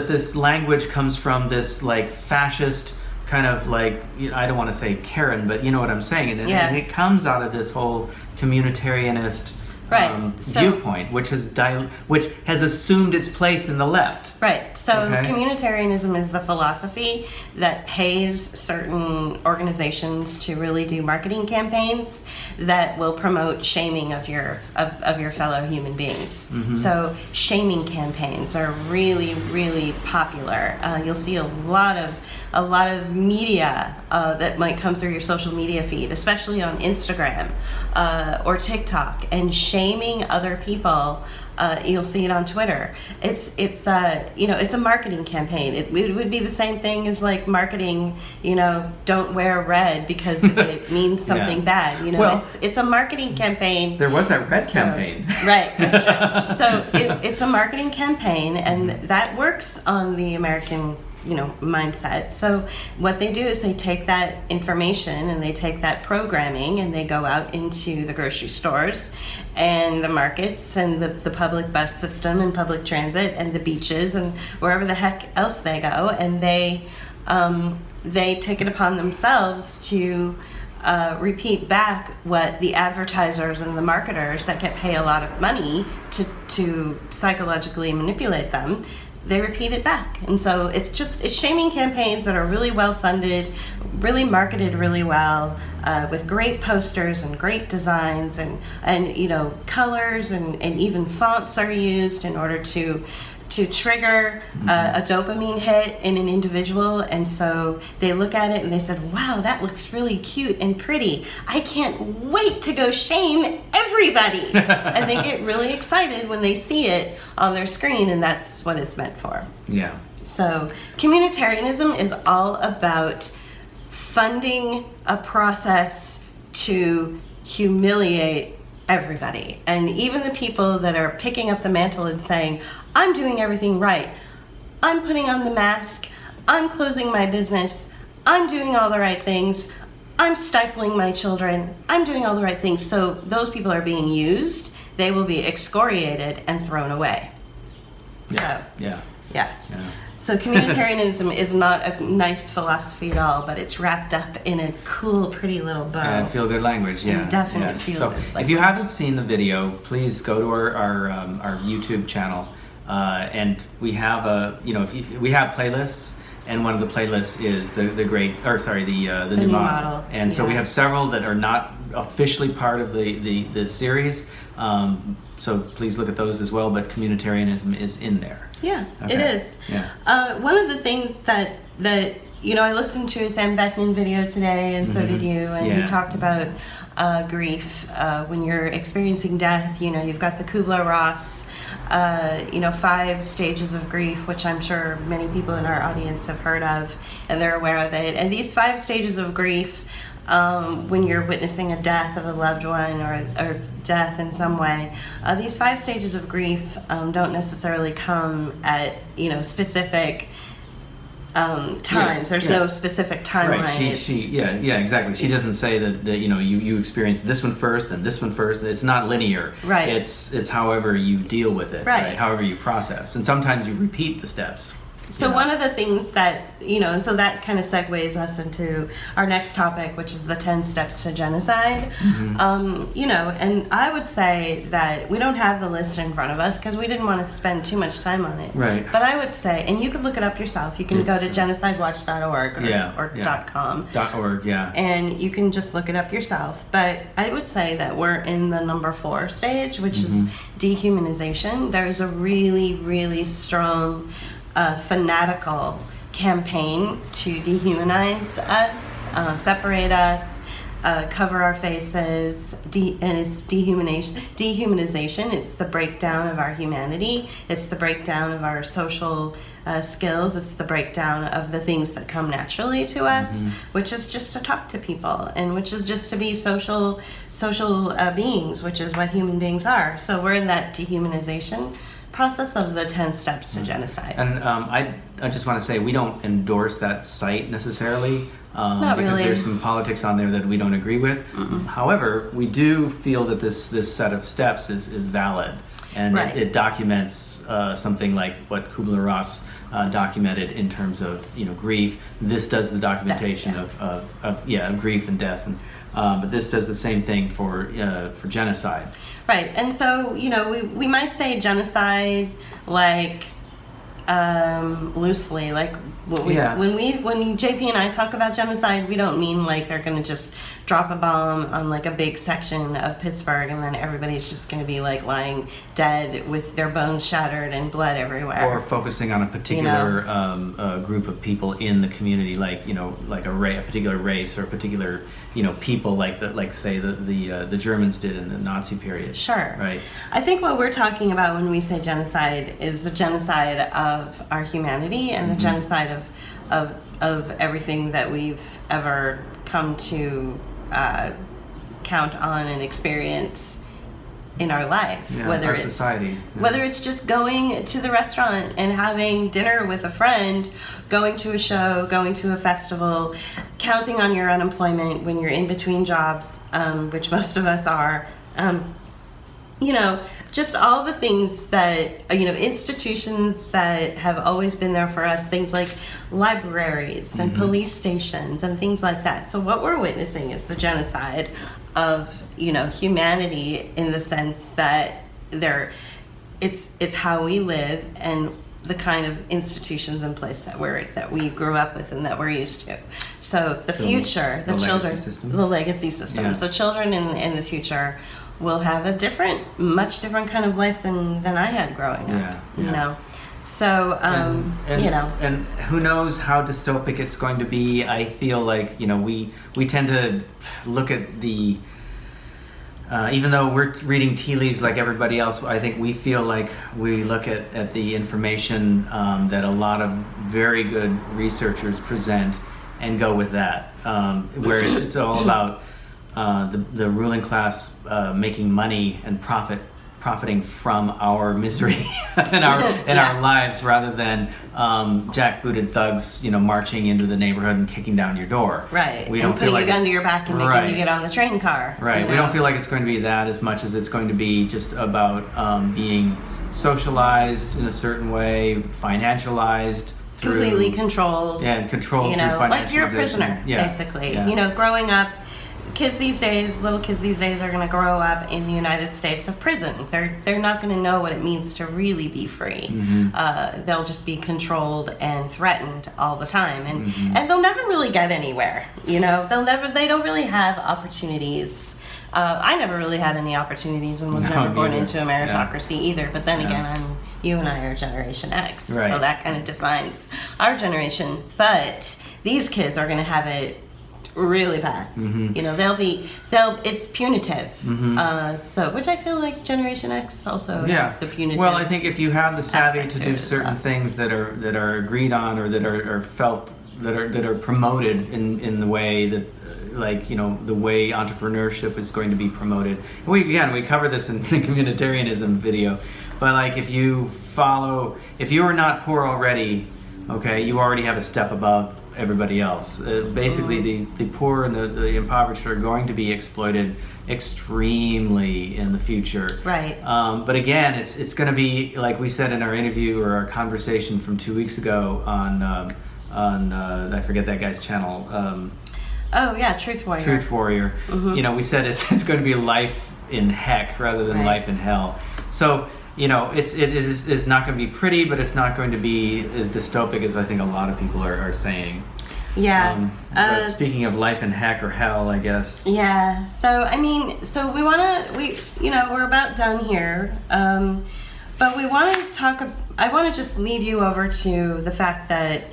this language comes from this like fascist kind of like, I don't want to say Karen, but you know what I'm saying, and it comes out of this whole communitarianist viewpoint, which has assumed its place in the left. Right. So communitarianism is the philosophy that pays certain organizations to really do marketing campaigns that will promote shaming of your fellow human beings. So shaming campaigns are really, really popular. You'll see a lot of media that might come through your social media feed, especially on Instagram or TikTok, and shaming other people. You'll see it on Twitter. It's a marketing campaign. It would be the same thing as like marketing, don't wear red because it means something bad. It's a marketing campaign. There was that red campaign. Right, that's true. So it's a marketing campaign, and that works on the American mindset. So what they do is they take that information and they take that programming and they go out into the grocery stores and the markets and the public bus system and public transit and the beaches and wherever the heck else they go, and they take it upon themselves to repeat back what the advertisers and the marketers that get paid a lot of money to psychologically manipulate them. They repeat it back. And so it's shaming campaigns that are really well funded, really marketed really well, with great posters and great designs and colors and even fonts are used in order to trigger a dopamine hit in an individual. And so they look at it and they said, wow, that looks really cute and pretty. I can't wait to go shame everybody. And they get really excited when they see it on their screen, and that's what it's meant for. Yeah. So communitarianism is all about funding a process to humiliate everybody. And even the people that are picking up the mantle and saying, I'm doing everything right, I'm putting on the mask, I'm closing my business, I'm doing all the right things, I'm stifling my children, I'm doing all the right things. So those people are being used, they will be excoriated and thrown away. Yeah. So, Yeah. yeah. Yeah. So communitarianism is not a nice philosophy at all, but it's wrapped up in a cool, pretty little bow. And feel good language, yeah. And definite yeah. feel so good if language. you haven't seen the video, please go to our YouTube channel, and we have we have playlists, and one of the playlists is the new model. And so we have several that are not officially part of the series. So please look at those as well. But communitarianism is in there. Yeah, Okay. it is. Yeah. One of the things that I listened to a Sam Beckman video today, and so did you, and he talked about grief. When you're experiencing death, you've got the Kubler-Ross, 5 stages of grief, which I'm sure many people in our audience have heard of, and they're aware of it. And these 5 stages of grief, when you're witnessing a death of a loved one or death in some way, these 5 stages of grief don't necessarily come at specific times. There's no specific timeline. Right. Exactly. She doesn't say that you experience this one first and this one first. It's not linear. Right. It's however you deal with it. Right. However you process, and sometimes you repeat the steps. So one of the things that, so that kind of segues us into our next topic, which is the 10 steps to genocide. And I would say that we don't have the list in front of us because we didn't want to spend too much time on it. Right. But I would say, and you can look it up yourself. You can go to genocidewatch.org or .com. .org, yeah. And you can just look it up yourself. But I would say that we're in the number 4 stage, which is dehumanization. There's a really, really strong fanatical campaign to dehumanize us, separate us, cover our faces, and it's dehumanization. It's the breakdown of our humanity. It's the breakdown of our social skills. It's the breakdown of the things that come naturally to us, which is just to talk to people, and which is just to be social beings, which is what human beings are. So we're in that dehumanization process of the 10 steps to genocide. And I just want to say we don't endorse that site necessarily. Not because really. There's some politics on there that we don't agree with. However, we do feel that this set of steps is valid, and Right. it documents something like what Kubler-Ross documented in terms of grief. This does the documentation of grief and death, and but this does the same thing for genocide. Right, and so we might say genocide like loosely, like when JP and I talk about genocide, we don't mean like they're going to just drop a bomb on like a big section of Pittsburgh and then everybody's just going to be like lying dead with their bones shattered and blood everywhere. Or focusing on a particular group of people in the community, like a particular race or a particular people, like say the Germans did in the Nazi period. Sure. Right. I think what we're talking about when we say genocide is the genocide of our humanity and the genocide of everything that we've ever come to count on and experience in our life, whether it's society. Whether it's just going to the restaurant and having dinner with a friend, going to a show, going to a festival, counting on your unemployment when you're in between jobs, which most of us are. Just all the things that, institutions that have always been there for us, things like libraries and police stations and things like that. So what we're witnessing is the genocide of, humanity in the sense that it's how we live and the kind of institutions in place that we grew up with and that we're used to. So the future, the children, the legacy systems, the children in the future will have a much different kind of life than I had growing up. So and who knows how dystopic it's going to be. I feel like we tend to look at the even though we're reading tea leaves like everybody else, I think we feel like we look at the information that a lot of very good researchers present and go with that, where it's all about the ruling class making money and profiting from our misery and our lives, rather than jackbooted thugs, marching into the neighborhood and kicking down your door. Right. We don't putting feel like a gun to your back and making you get on the train car. Right. We don't feel like it's going to be that as much as it's going to be just about being socialized in a certain way, financialized. Completely controlled. Yeah, and controlled through financialization. Like you're a prisoner, basically. Yeah. Growing up, little kids these days are going to grow up in the United States of prison. They're not going to know what it means to really be free. Mm-hmm. They'll just be controlled and threatened all the time, and they'll never really get anywhere. They don't really have opportunities. I never really had any opportunities and was never born into a meritocracy either. But then again, you and I are Generation X, right. So that kind of defines our generation. But these kids are going to have it really bad. Mm-hmm. It's punitive. Mm-hmm. Which I feel like Generation X also have the punitive. Well, I think if you have the savvy to do certain well. things that are agreed on, or that are felt, that are promoted in the way that, the way entrepreneurship is going to be promoted. And we cover this in the Communitarianism video, but if you are not poor already, okay, you already have a step above everybody else. Basically, the poor and the impoverished are going to be exploited extremely in the future. Right. But again, it's going to be, like we said in our interview or our conversation from 2 weeks ago on I forget that guy's channel. Truth Warrior. Truth Warrior. Mm-hmm. We said it's going to be life in heck rather than life in hell. So it's not going to be pretty, but it's not going to be as dystopic as I think a lot of people are saying. Yeah. But speaking of life in heck or hell, I guess. Yeah. So we're about done here. But we want to talk. I want to just lead you over to the fact that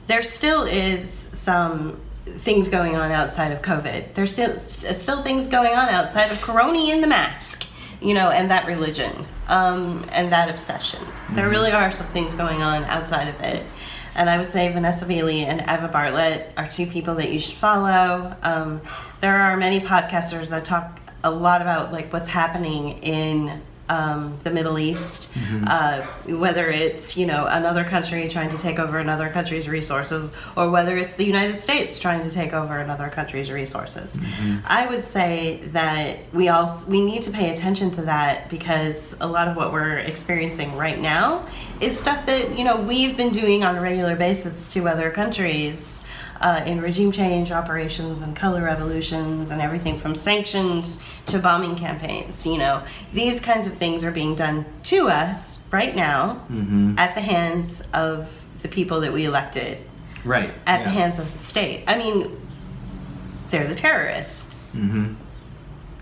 there still is some things going on outside of COVID. There's still things going on outside of Corona and the mask, and that religion, and that obsession. Mm-hmm. There really are some things going on outside of it. And I would say Vanessa Beeley and Eva Bartlett are two people that you should follow. There are many podcasters that talk a lot about what's happening in the Middle East, whether it's another country trying to take over another country's resources, or whether it's the United States trying to take over another country's resources. I would say that we need to pay attention to that, because a lot of what we're experiencing right now is stuff that we've been doing on a regular basis to other countries. In regime change operations and color revolutions and everything from sanctions to bombing campaigns. These kinds of things are being done to us right now at the hands of the people that we elected. Right. At the hands of the state. I mean, they're the terrorists.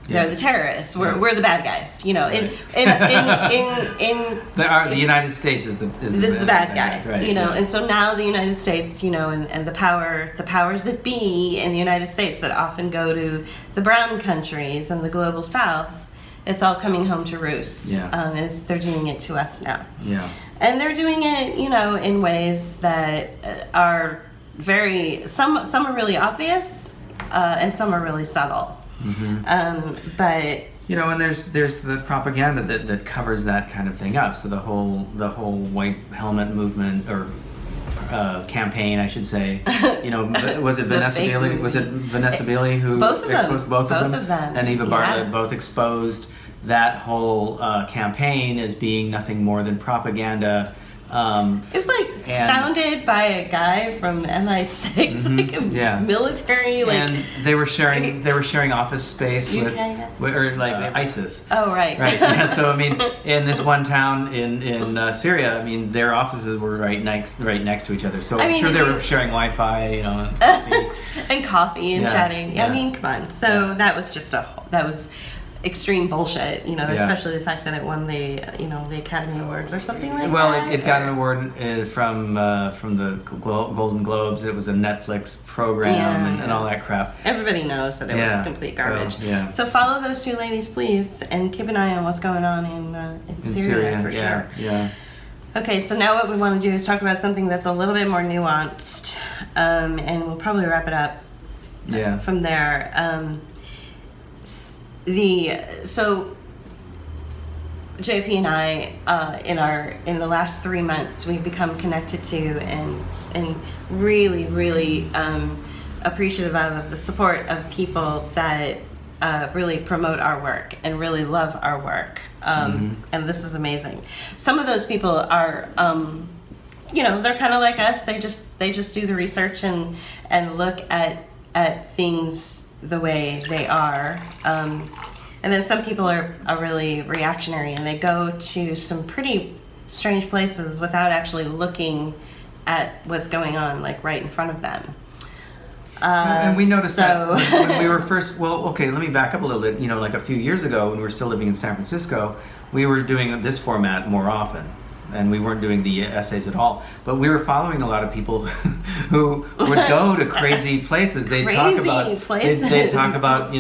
They're the terrorists. We're the bad guys. Right. The United States is the bad guy. Right. And so now the United States, and the powers that be in the United States that often go to the brown countries and the global South, it's all coming home to roost. And they're doing it to us now. Yeah. And they're doing it, in ways that are some are really obvious, and some are really subtle. But and there's the propaganda that covers that kind of thing up. So the whole white helmet movement, or campaign, I should say. Was it Vanessa Beeley? Was it Vanessa Beeley who exposed both of them? And Eva Bartlett both exposed that whole campaign as being nothing more than propaganda. It was founded by a guy from MI6, military, and they were sharing office space with ISIS. Oh, right. Yeah. So in this one town in Syria, their offices were right next to each other. So I'm sure they were sharing Wi-Fi, and coffee. And coffee and chatting. Yeah. Come on. So that was that was extreme bullshit, especially the fact that it won the Academy Awards or something like that. Well, it got an award from the Golden Globes. It was a Netflix program and all that crap. Everybody knows that it was complete garbage. Well, So follow those two ladies, please, and keep an eye on what's going on in Syria for sure. Yeah. Okay, so now what we want to do is talk about something that's a little bit more nuanced, and we'll probably wrap it up from there. so JP and I, in the last 3 months, we've become connected to and really appreciative of the support of people that really promote our work and really love our work. And this is amazing. Some of those people are, they're kind of like us. They just do the research and look at things the way they are. And then some people are really reactionary, and they go to some pretty strange places without actually looking at what's going on, like right in front of them. And we noticed that when we were first, let me back up a little bit. Like a few years ago when we were still living in San Francisco, we were doing this format more often. And we weren't doing the essays at all. But we were following a lot of people who would go to crazy places. They'd talk about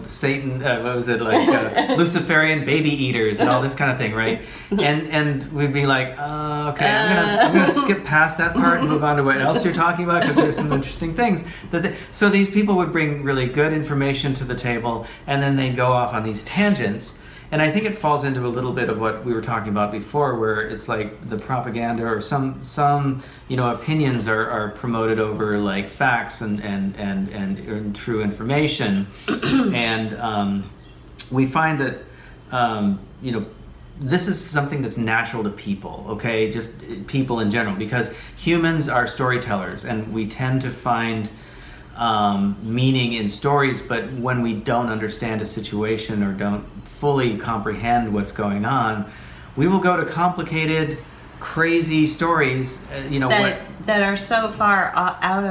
Satan, what was it, like Luciferian baby eaters and all this kind of thing, right? And we'd be like, okay, I'm gonna skip past that part and move on to what else you're talking about, because there's some interesting things. So these people would bring really good information to the table, and then they'd go off on these tangents. And I think it falls into a little bit of what we were talking about before, where it's like the propaganda or some opinions are promoted over like facts and true information, and we find that this is something that's natural to people, okay, just people in general, because humans are storytellers, and we tend to find meaning in stories, but when we don't understand a situation or don't fully comprehend what's going on, we will go to complicated, crazy stories. That are so far out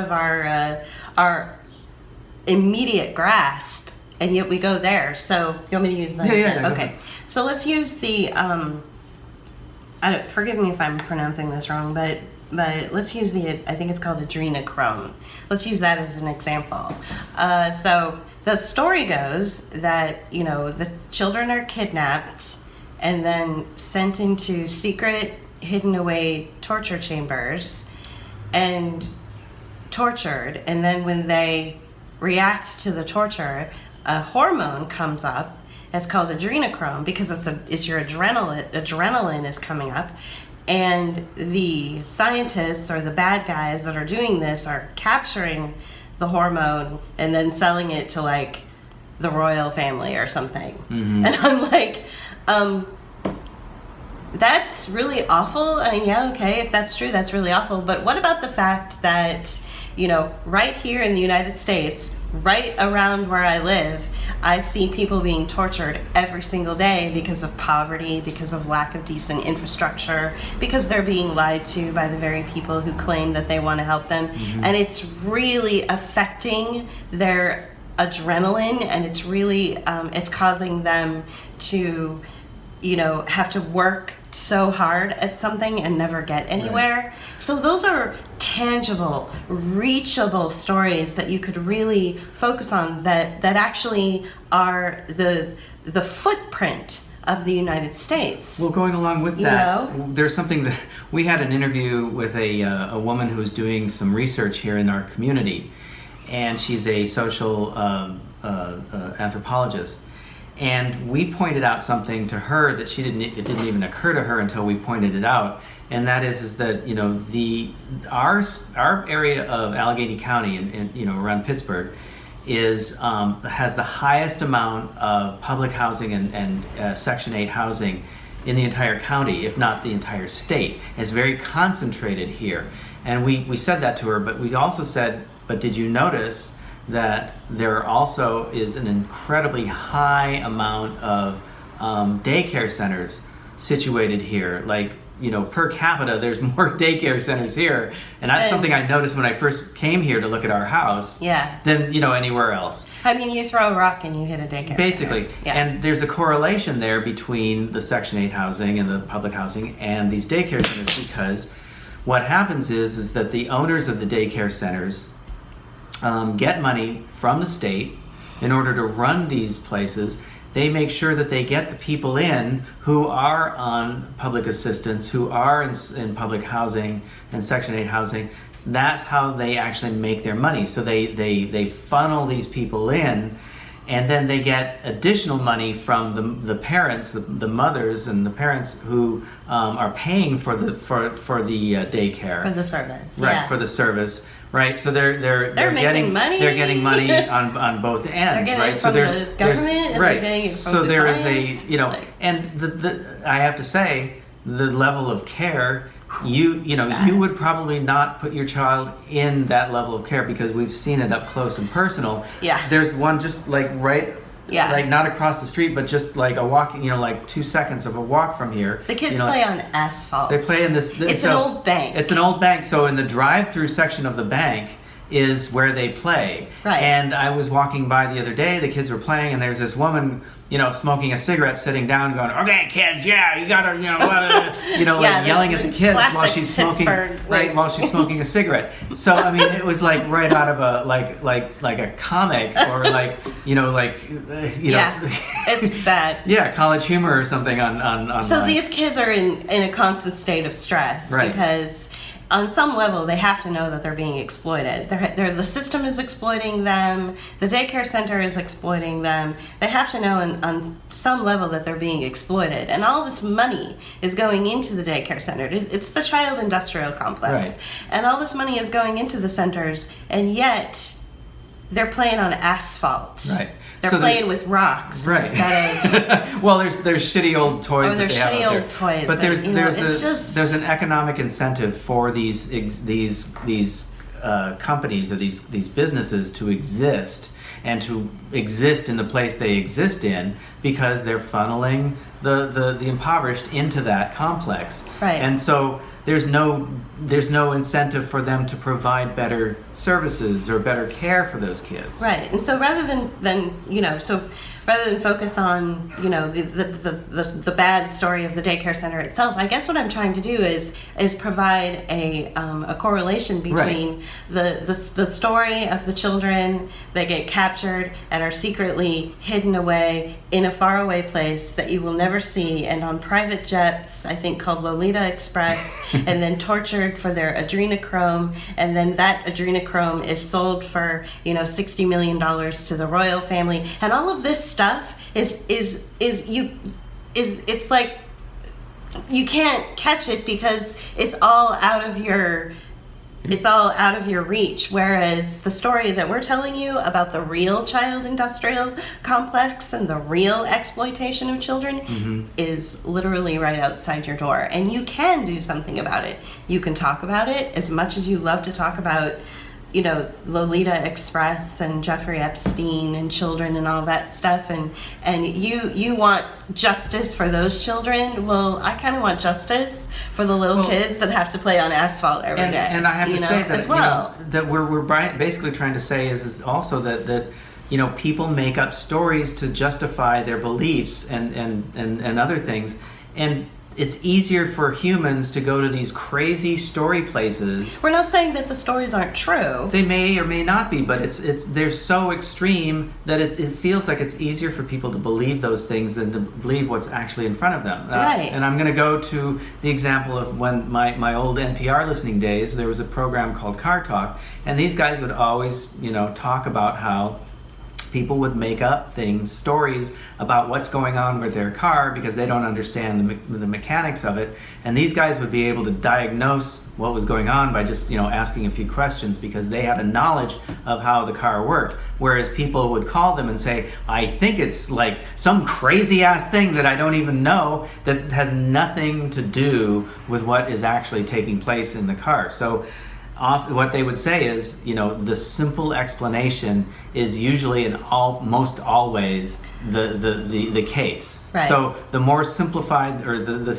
of our immediate grasp, and yet we go there. So you want me to use that? Yeah. Okay. So let's use the. Forgive me if I'm pronouncing this wrong, but let's use I think it's called adrenochrome. Let's use that as an example. So the story goes that, the children are kidnapped and then sent into secret, hidden away torture chambers and tortured. And then when they react to the torture, a hormone comes up. It's called adrenochrome because it's your adrenaline is coming up. And the scientists or the bad guys that are doing this are capturing the hormone and then selling it to like the royal family or something. And I'm like, that's really awful. Okay, if that's true, that's really awful. But what about the fact that, right here in the United States, right around where I live, I see people being tortured every single day because of poverty, because of lack of decent infrastructure, because they're being lied to by the very people who claim that they want to help them. And it's really affecting their adrenaline, and it's really, it's causing them to, have to work so hard at something and never get anywhere. Right. So those are tangible, reachable stories that you could really focus on that actually are the footprint of the United States. Well, going along with that, there's something that we had an interview with a woman who was doing some research here in our community, and she's a social anthropologist. And we pointed out something to her that it didn't even occur to her until we pointed it out, and that is that our area of Allegheny County and around Pittsburgh has the highest amount of public housing and Section 8 housing in the entire county, if not the entire state. It's very concentrated here, and we said that to her. But we also said, but did you notice that there also is an incredibly high amount of daycare centers situated here? Like, per capita, there's more daycare centers here. And that's something I noticed when I first came here to look at our house than, anywhere else. I mean, you throw a rock and you hit a daycare Basically. center. Yeah. And there's a correlation there between the Section 8 housing and the public housing and these daycare centers, because what happens is that the owners of the daycare centers get money from the state in order to run these places. They make sure that they get the people in who are on public assistance, who are in public housing and Section 8 housing. That's how they actually make their money. So they funnel these people in, and then they get additional money from the parents, the mothers and the parents who are paying for the daycare, For the service. right? Yeah. For the service, right? So they're making getting money. They're getting money on both ends, They're getting right? it from the government, and right. they're getting it from so the there is clients. a It's like- and the I have to say the level of care. You would probably not put your child in that level of care because we've seen it up close and personal. Yeah. There's one just like right, Yeah. like not across the street, but just like a walk, like 2 seconds of a walk from here. The kids you know, play on asphalt. They play in this. It's an old bank. It's an old bank. So in the drive-through section of the bank is where they play. Right. And I was walking by the other day. The kids were playing, and there's this woman, smoking a cigarette, sitting down, going, "Okay, kids, yeah, you gotta, like yelling at the kids while classic she's smoking, Pittsburgh, right, while she's smoking a cigarette." So I mean, it was like right out of a like a comic or Yeah, it's bad. yeah, College Humor or something on. So these kids are in a constant state of stress Right. because on some level they have to know that they're being exploited. The system is exploiting them. The daycare center is exploiting them. They have to know on some level that they're being exploited. And all this money is going into the daycare center. It's the child industrial complex. Right. And all this money is going into the centers, and yet they're playing on asphalt. Right. They're So playing with rocks right. instead of... well, there's shitty old toys. Oh, that there's they have shitty out there. old toys But that, there's an economic incentive for these companies or these businesses to exist and to exist in the place they exist in because they're funneling the impoverished into that complex. Right. And so there's no incentive for them to provide better services or better care for those kids. Right, and so rather than focus on the bad story of the daycare center itself, I guess what I'm trying to do is provide a correlation between the story of the children that get captured and are secretly hidden away in a faraway place that you will never see, and on private jets, I think called Lolita Express, and then tortured for their adrenochrome, and then that adrenochrome is sold for $60 million to the royal family, and all of this stuff is it's like you can't catch it because it's all out of your reach, whereas the story that we're telling you about the real child industrial complex and the real exploitation of children is literally right outside your door, and you can do something about it. You can talk about it as much as you love to talk about Lolita Express and Jeffrey Epstein and children and all that stuff, and you want justice for those children. Well, I kind of want justice for the little kids that have to play on asphalt every day. And I have to say that as well. that we're basically trying to say is also that people make up stories to justify their beliefs and other things, and it's easier for humans to go to these crazy story places. We're not saying that the stories aren't true. They may or may not be, but they're so extreme that it feels like it's easier for people to believe those things than to believe what's actually in front of them. Right. And I'm going to go to the example of when my old NPR listening days, there was a program called Car Talk, and these guys would always, talk about how people would make up stories about what's going on with their car because they don't understand the mechanics of it. And these guys would be able to diagnose what was going on by just, asking a few questions because they had a knowledge of how the car worked. Whereas people would call them and say, I think it's like some crazy ass thing that I don't even know that has nothing to do with what is actually taking place in the car. So what they would say is, the simple explanation is usually in almost always the case. Right. So the more simplified or the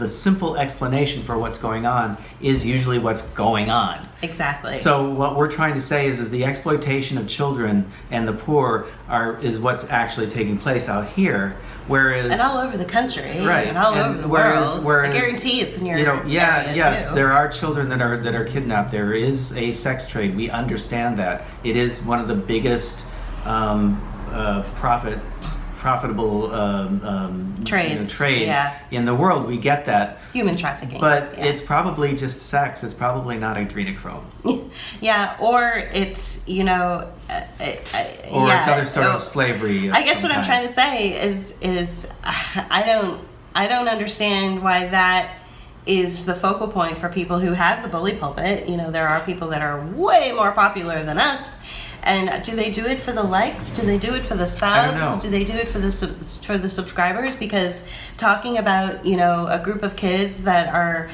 simple explanation for what's going on is usually what's going on. Exactly. So what we're trying to say is the exploitation of children and the poor is what's actually taking place out here. Whereas, and all over the country, right? And all over the world. Whereas, I guarantee it's in your area too. There are children that are kidnapped. There is a sex trade. We understand that. It is one of the biggest profitable trades in the world. We get that. Human trafficking. But it's probably just sex. It's probably not adrenochrome. Yeah, or it's, you know, Or yeah, it's other sort of slavery. I guess what I'm trying to say is I don't understand why that is the focal point for people who have the bully pulpit. You know, there are people that are way more popular than us. And do they do it for the likes? Do they do it for the subs? I don't know. Do they do it for the subscribers? Because talking about, you know, a group of kids that are,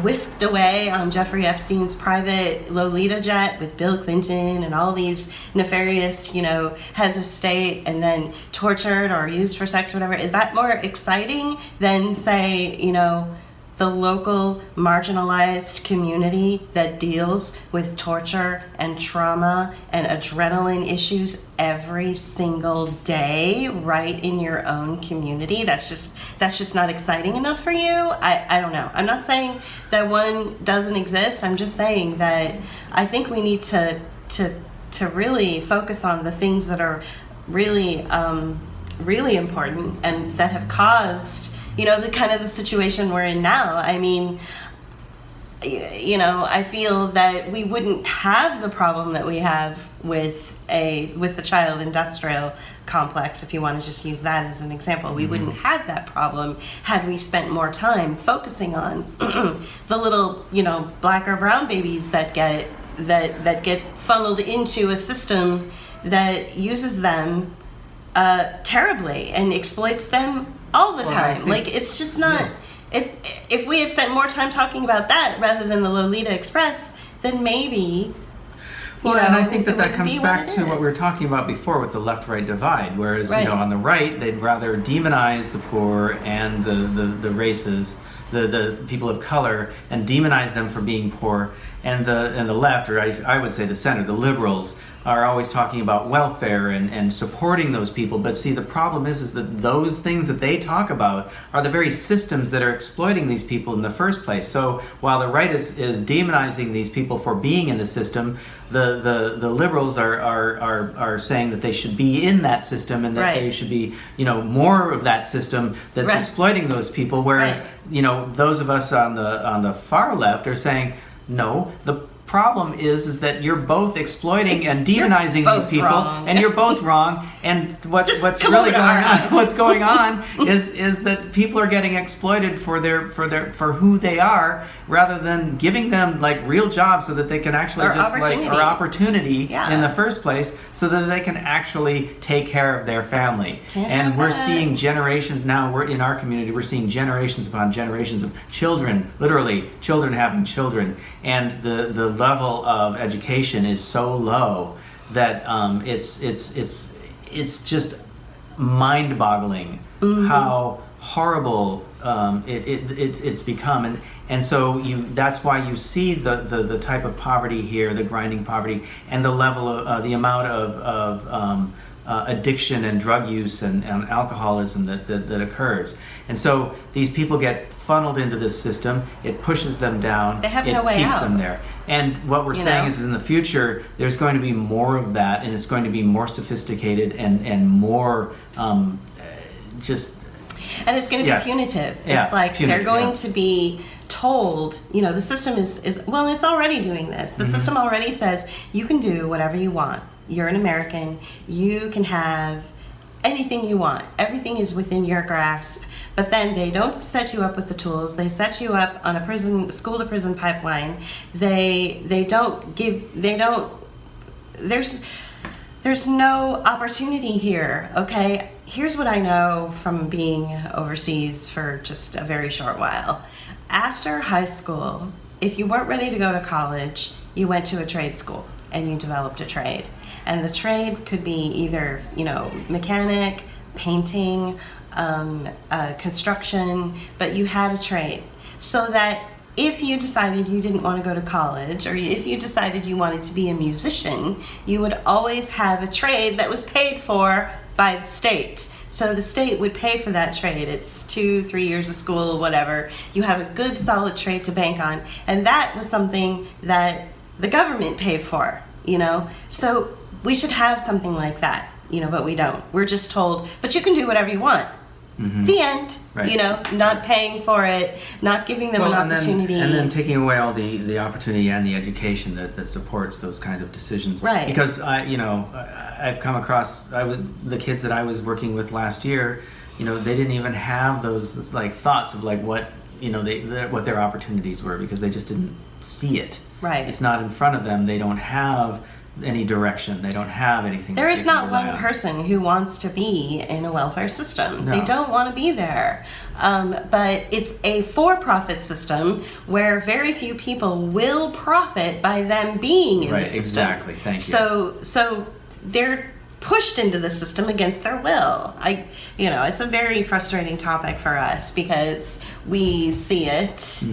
whisked away on Jeffrey Epstein's private Lolita jet with Bill Clinton and all these nefarious, you know, heads of state, and then tortured or used for sex or whatever, is that more exciting than, say, you know, the local marginalized community that deals with torture and trauma and adrenaline issues every single day right in your own community? That's just not exciting enough for you? I don't know. I'm not saying that one doesn't exist. I'm just saying that I think we need to really focus on the things that are really really important and that have caused, you know, the kind of the situation we're in now. I mean, you know, I feel that we wouldn't have the problem that we have with the child industrial complex, if you want to just use that as an example. We wouldn't have that problem had we spent more time focusing on the little, you know, black or brown babies that get funneled into a system that uses them terribly and exploits them all the time. Like, it's just not, Yeah. it's, if we had spent more time talking about that rather than the Lolita Express, then maybe, Well, you know, and I think it that wouldn't comes be back what it to what we were is. talking about before with the left-right divide, whereas, Right. you know, on the right, they'd rather demonize the poor and the races, the people of color, and demonize them for being poor, and the left, or I would say the center, the liberals, are always talking about welfare and supporting those people. But see, the problem is that those things that they talk about are the very systems that are exploiting these people in the first place. So while the right is demonizing these people for being in the system, the liberals are saying that they should be in that system, and that Right. they should be, you know, more of that system that's Right. exploiting those people. Whereas, Right. you know, those of us on the far left are saying, no, the problem is that you're both exploiting and demonizing these both people, wrong. and you're both wrong. And what's come really over to going our on? house. What's going on is that people are getting exploited for who they are, rather than giving them like real jobs so that they can actually Or opportunity. Yeah. in the first place, so that they can actually take care of their family. Can't And have we're that. seeing generations now. We're in our community. We're seeing generations upon generations of children, literally children having children, and the level of education is so low that it's just mind-boggling how horrible it's become, and so that's why you see the type of poverty here, the grinding poverty, and the level of the amount of addiction and drug use and alcoholism that occurs. And so these people get funneled into this system. It pushes them down. They have it no way keeps out. them there. And what we're You saying know? is in the future, there's going to be more of that, and it's going to be more sophisticated and more just... And it's going to Yeah. be punitive. Yeah, It's like punitive, they're going yeah. to be told, you know, the system is well, it's already doing this. Mm-hmm. The system already says you can do whatever you want. You're an American. You can have anything you want. Everything is within your grasp. But then they don't set you up with the tools. They set you up on a school to prison pipeline. There's no opportunity here, okay? Here's what I know from being overseas for just a very short while. After high school, if you weren't ready to go to college, you went to a trade school and you developed a trade. And the trade could be either, you know, mechanic, painting, construction, but you had a trade. So that if you decided you didn't want to go to college, or if you decided you wanted to be a musician, you would always have a trade that was paid for by the state. So the state would pay for that trade. It's 2-3 years of school, whatever. You have a good solid trade to bank on. And that was something that the government paid for, you know? So we should have something like that, you know, but we don't. We're just told, but you can do whatever you want. The end. Right. You know, not paying for it, not giving them an opportunity. And then taking away all the opportunity and the education that supports those kinds of decisions. Right. Because I've come across the kids that I was working with last year. You know, they didn't even have those like thoughts of like what what their opportunities were, because they just didn't see it. Right. It's not in front of them. They don't have any direction. They don't have anything. There is not rely one on. person who wants to be in a welfare system. No. They don't want to be there. But it's a for-profit system where very few people will profit by them being in Right, the system. exactly. Thank you. So they're pushed into the system against their will. It's a very frustrating topic for us because we see it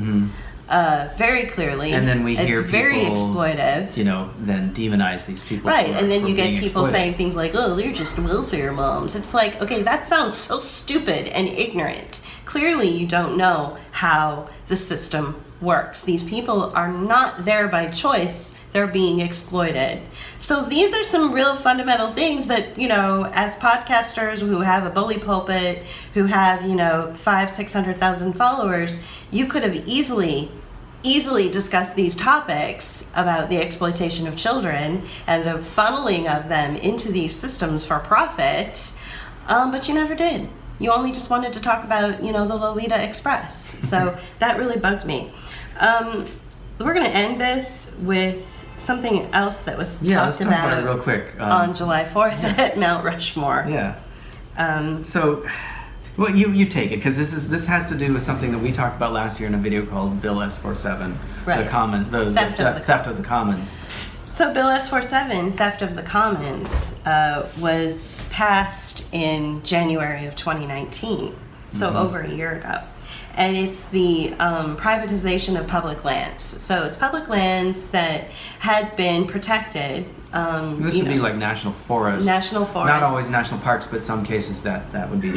very clearly. And then we hear it's very people, exploitive. Then demonize these people. Right, for- and then for you get being people exploited. saying things like, oh, they're just welfare moms. It's like, okay, that sounds so stupid and ignorant. Clearly you don't know how the system works. These people are not there by choice. They're being exploited. So these are some real fundamental things that, as podcasters who have a bully pulpit, who have, 500,000-600,000 followers, you could have easily discussed these topics about the exploitation of children and the funneling of them into these systems for profit, but you never did. You only just wanted to talk about, the Lolita Express. So that really bugged me. We're going to end this with something else that was let's talked talk about it about real quick. on July 4th at Mount Rushmore. Yeah. So, well, you take it, because this has to do with something that we talked about last year in a video called Bill S-47, Right. the theft of the commons. So Bill S-47, Theft of the Commons, was passed in January of 2019, so over a year ago. And it's the privatization of public lands. So it's public lands that had been protected. This would be like national forests. National forests. Not always national parks, but some cases that would be.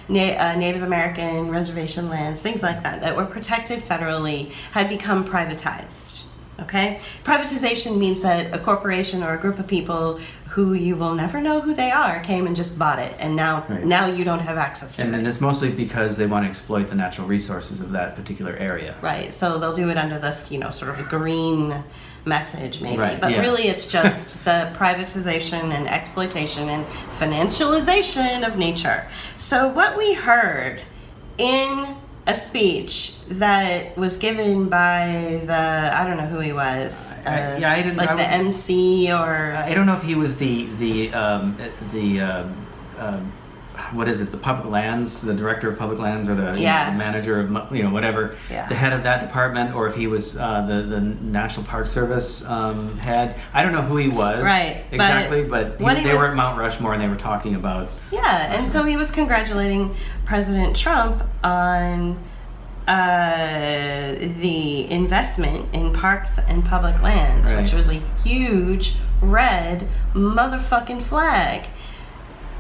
Native American reservation lands, things like that were protected federally, had become privatized. Okay? Privatization means that a corporation or a group of people who you will never know who they are came and just bought it, and now you don't have access to it. And it's mostly because they want to exploit the natural resources of that particular area. Right, so they'll do it under this, sort of green message maybe. Right, but yeah. really it's just the privatization and exploitation and financialization of nature. So what we heard in a speech that was given by I don't know who he was. I didn't. Like the MC or. I don't know if he was the what is it? The public lands, the director of public lands, or the manager of whatever, the head of that department, or if he was the National Park Service head. I don't know who he was. Right. Exactly, but they were at Mount Rushmore and they were talking about. Yeah, and so he was congratulating President Trump on the investment in parks and public lands, Right. which was a huge red motherfucking flag.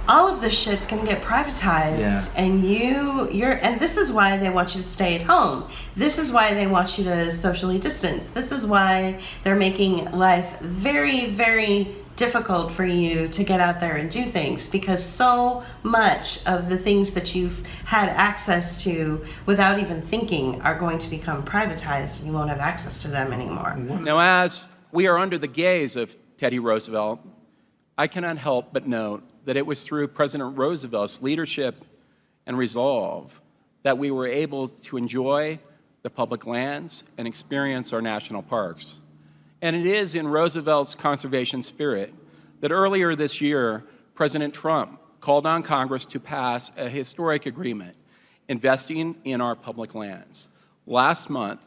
All of this shit's gonna get privatized, and and this is why they want you to stay at home. This is why they want you to socially distance. This is why they're making life very, very difficult for you to get out there and do things, because so much of the things that you've had access to without even thinking are going to become privatized, and you won't have access to them anymore. Now, as we are under the gaze of Teddy Roosevelt, I cannot help but note that it was through President Roosevelt's leadership and resolve that we were able to enjoy the public lands and experience our national parks. And it is in Roosevelt's conservation spirit that earlier this year, President Trump called on Congress to pass a historic agreement investing in our public lands. Last month,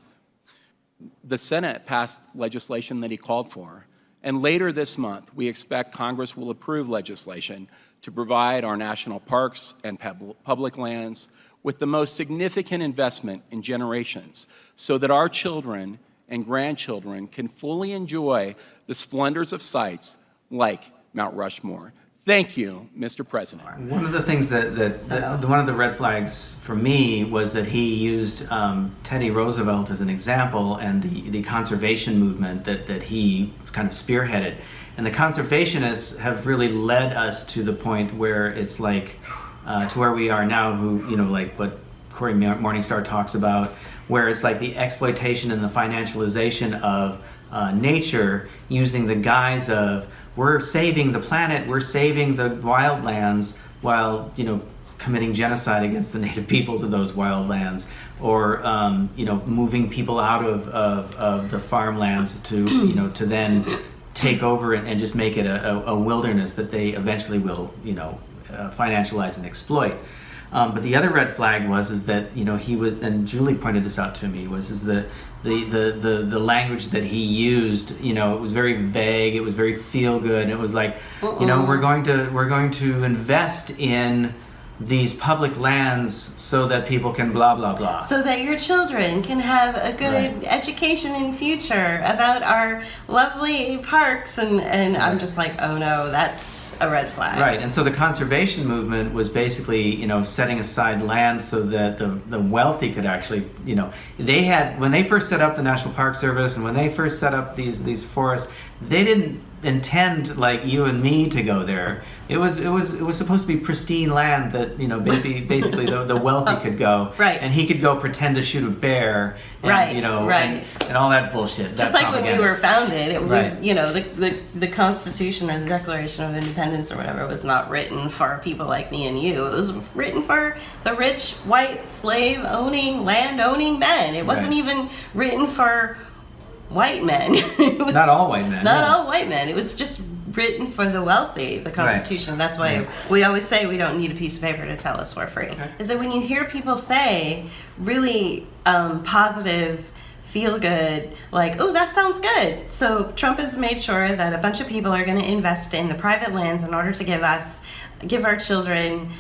the Senate passed legislation that he called for. And later this month, we expect Congress will approve legislation to provide our national parks and public lands with the most significant investment in generations, so that our children and grandchildren can fully enjoy the splendors of sites like Mount Rushmore. Thank you, Mr. President. One of the things one of the red flags for me was that he used Teddy Roosevelt as an example, and the conservation movement that he kind of spearheaded. And the conservationists have really led us to the point where it's like, to where we are now, who, you know, like what Corey Morningstar talks about, where it's like the exploitation and the financialization of nature using the guise of we're saving the planet, we're saving the wildlands, while, you know, committing genocide against the native peoples of those wildlands, or you know, moving people out of the farmlands to, you know, to then take over and just make it a wilderness that they eventually will, you know, financialize and exploit. But the other red flag is that, you know, he was, and Julie pointed this out to me, was the language that he used. You know, it was very vague. It was very feel good. It was like, you know, we're going to invest in these public lands so that people can blah blah blah, so that your children can have a good education in future about our lovely parks, and I'm just like, oh no, that's a red flag. Right. And so the conservation movement was basically, you know, setting aside land so that the wealthy could actually, you know, they had, when they first set up the National Park Service and when they first set up these forests, they didn't intend like you and me to go there. It was supposed to be pristine land that, you know, basically the wealthy could go, right, and he could go pretend to shoot a bear, and, right, you know, right, and all that bullshit. Just like when we were founded, right. you know, the Constitution or the Declaration of Independence or whatever was not written for people like me and you. It was written for the rich, white, slave-owning, land-owning men. It wasn't even written for white men. It was not all white men. Not all white men. It was just written for the wealthy, the Constitution. Right. That's why we always say we don't need a piece of paper to tell us we're free. Okay. Is that when you hear people say really positive, feel good, like, oh, that sounds good. So Trump has made sure that a bunch of people are going to invest in the private lands in order to give our children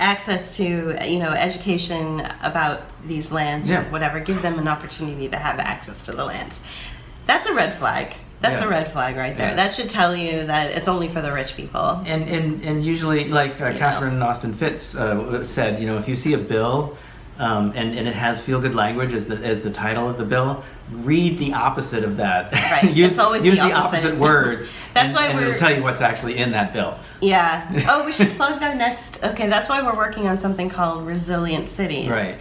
access to, you know, education about these lands or whatever. Give them an opportunity to have access to the lands. That's a red flag. That's a red flag right there. That should tell you that it's only for the rich people. And usually, like Catherine Austin Fitz said, you know, if you see a bill and it has feel-good language as the title of the bill, read the opposite of that. Right. use the opposite words. That's why it'll tell you what's actually in that bill. Yeah. Oh, we should plug our next. Okay, that's why we're working on something called Resilient Cities. Right.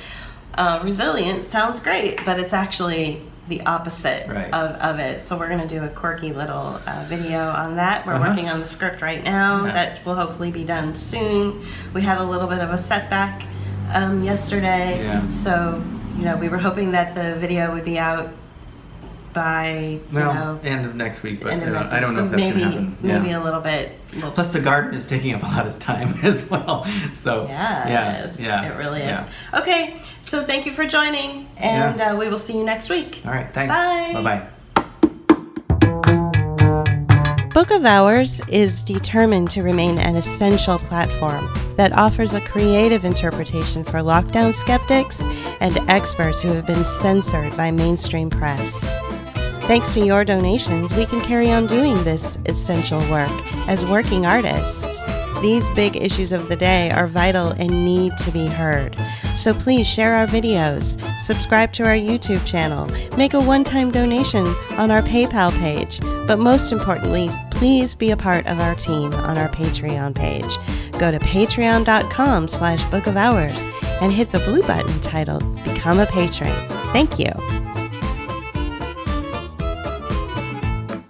Resilient sounds great, but it's actually the opposite right. of it. So we're going to do a quirky little video on that. We're working on the script right now. That will hopefully be done soon. We had a little bit of a setback yesterday. Yeah. So, you know, we were hoping that the video would be out by, end of next week, but I don't know if that's going to happen. Maybe a little bit. Plus the garden is taking up a lot of time as well. So it really is. Okay, so thank you for joining, and we will see you next week. All right, thanks. Bye. Bye-bye. Book of Hours is determined to remain an essential platform that offers a creative interpretation for lockdown skeptics and experts who have been censored by mainstream press. Thanks to your donations, we can carry on doing this essential work as working artists. These big issues of the day are vital and need to be heard. So please share our videos, subscribe to our YouTube channel, make a one-time donation on our PayPal page, but most importantly, please be a part of our team on our Patreon page. Go to patreon.com/bookofhours and hit the blue button titled Become a Patron. Thank you.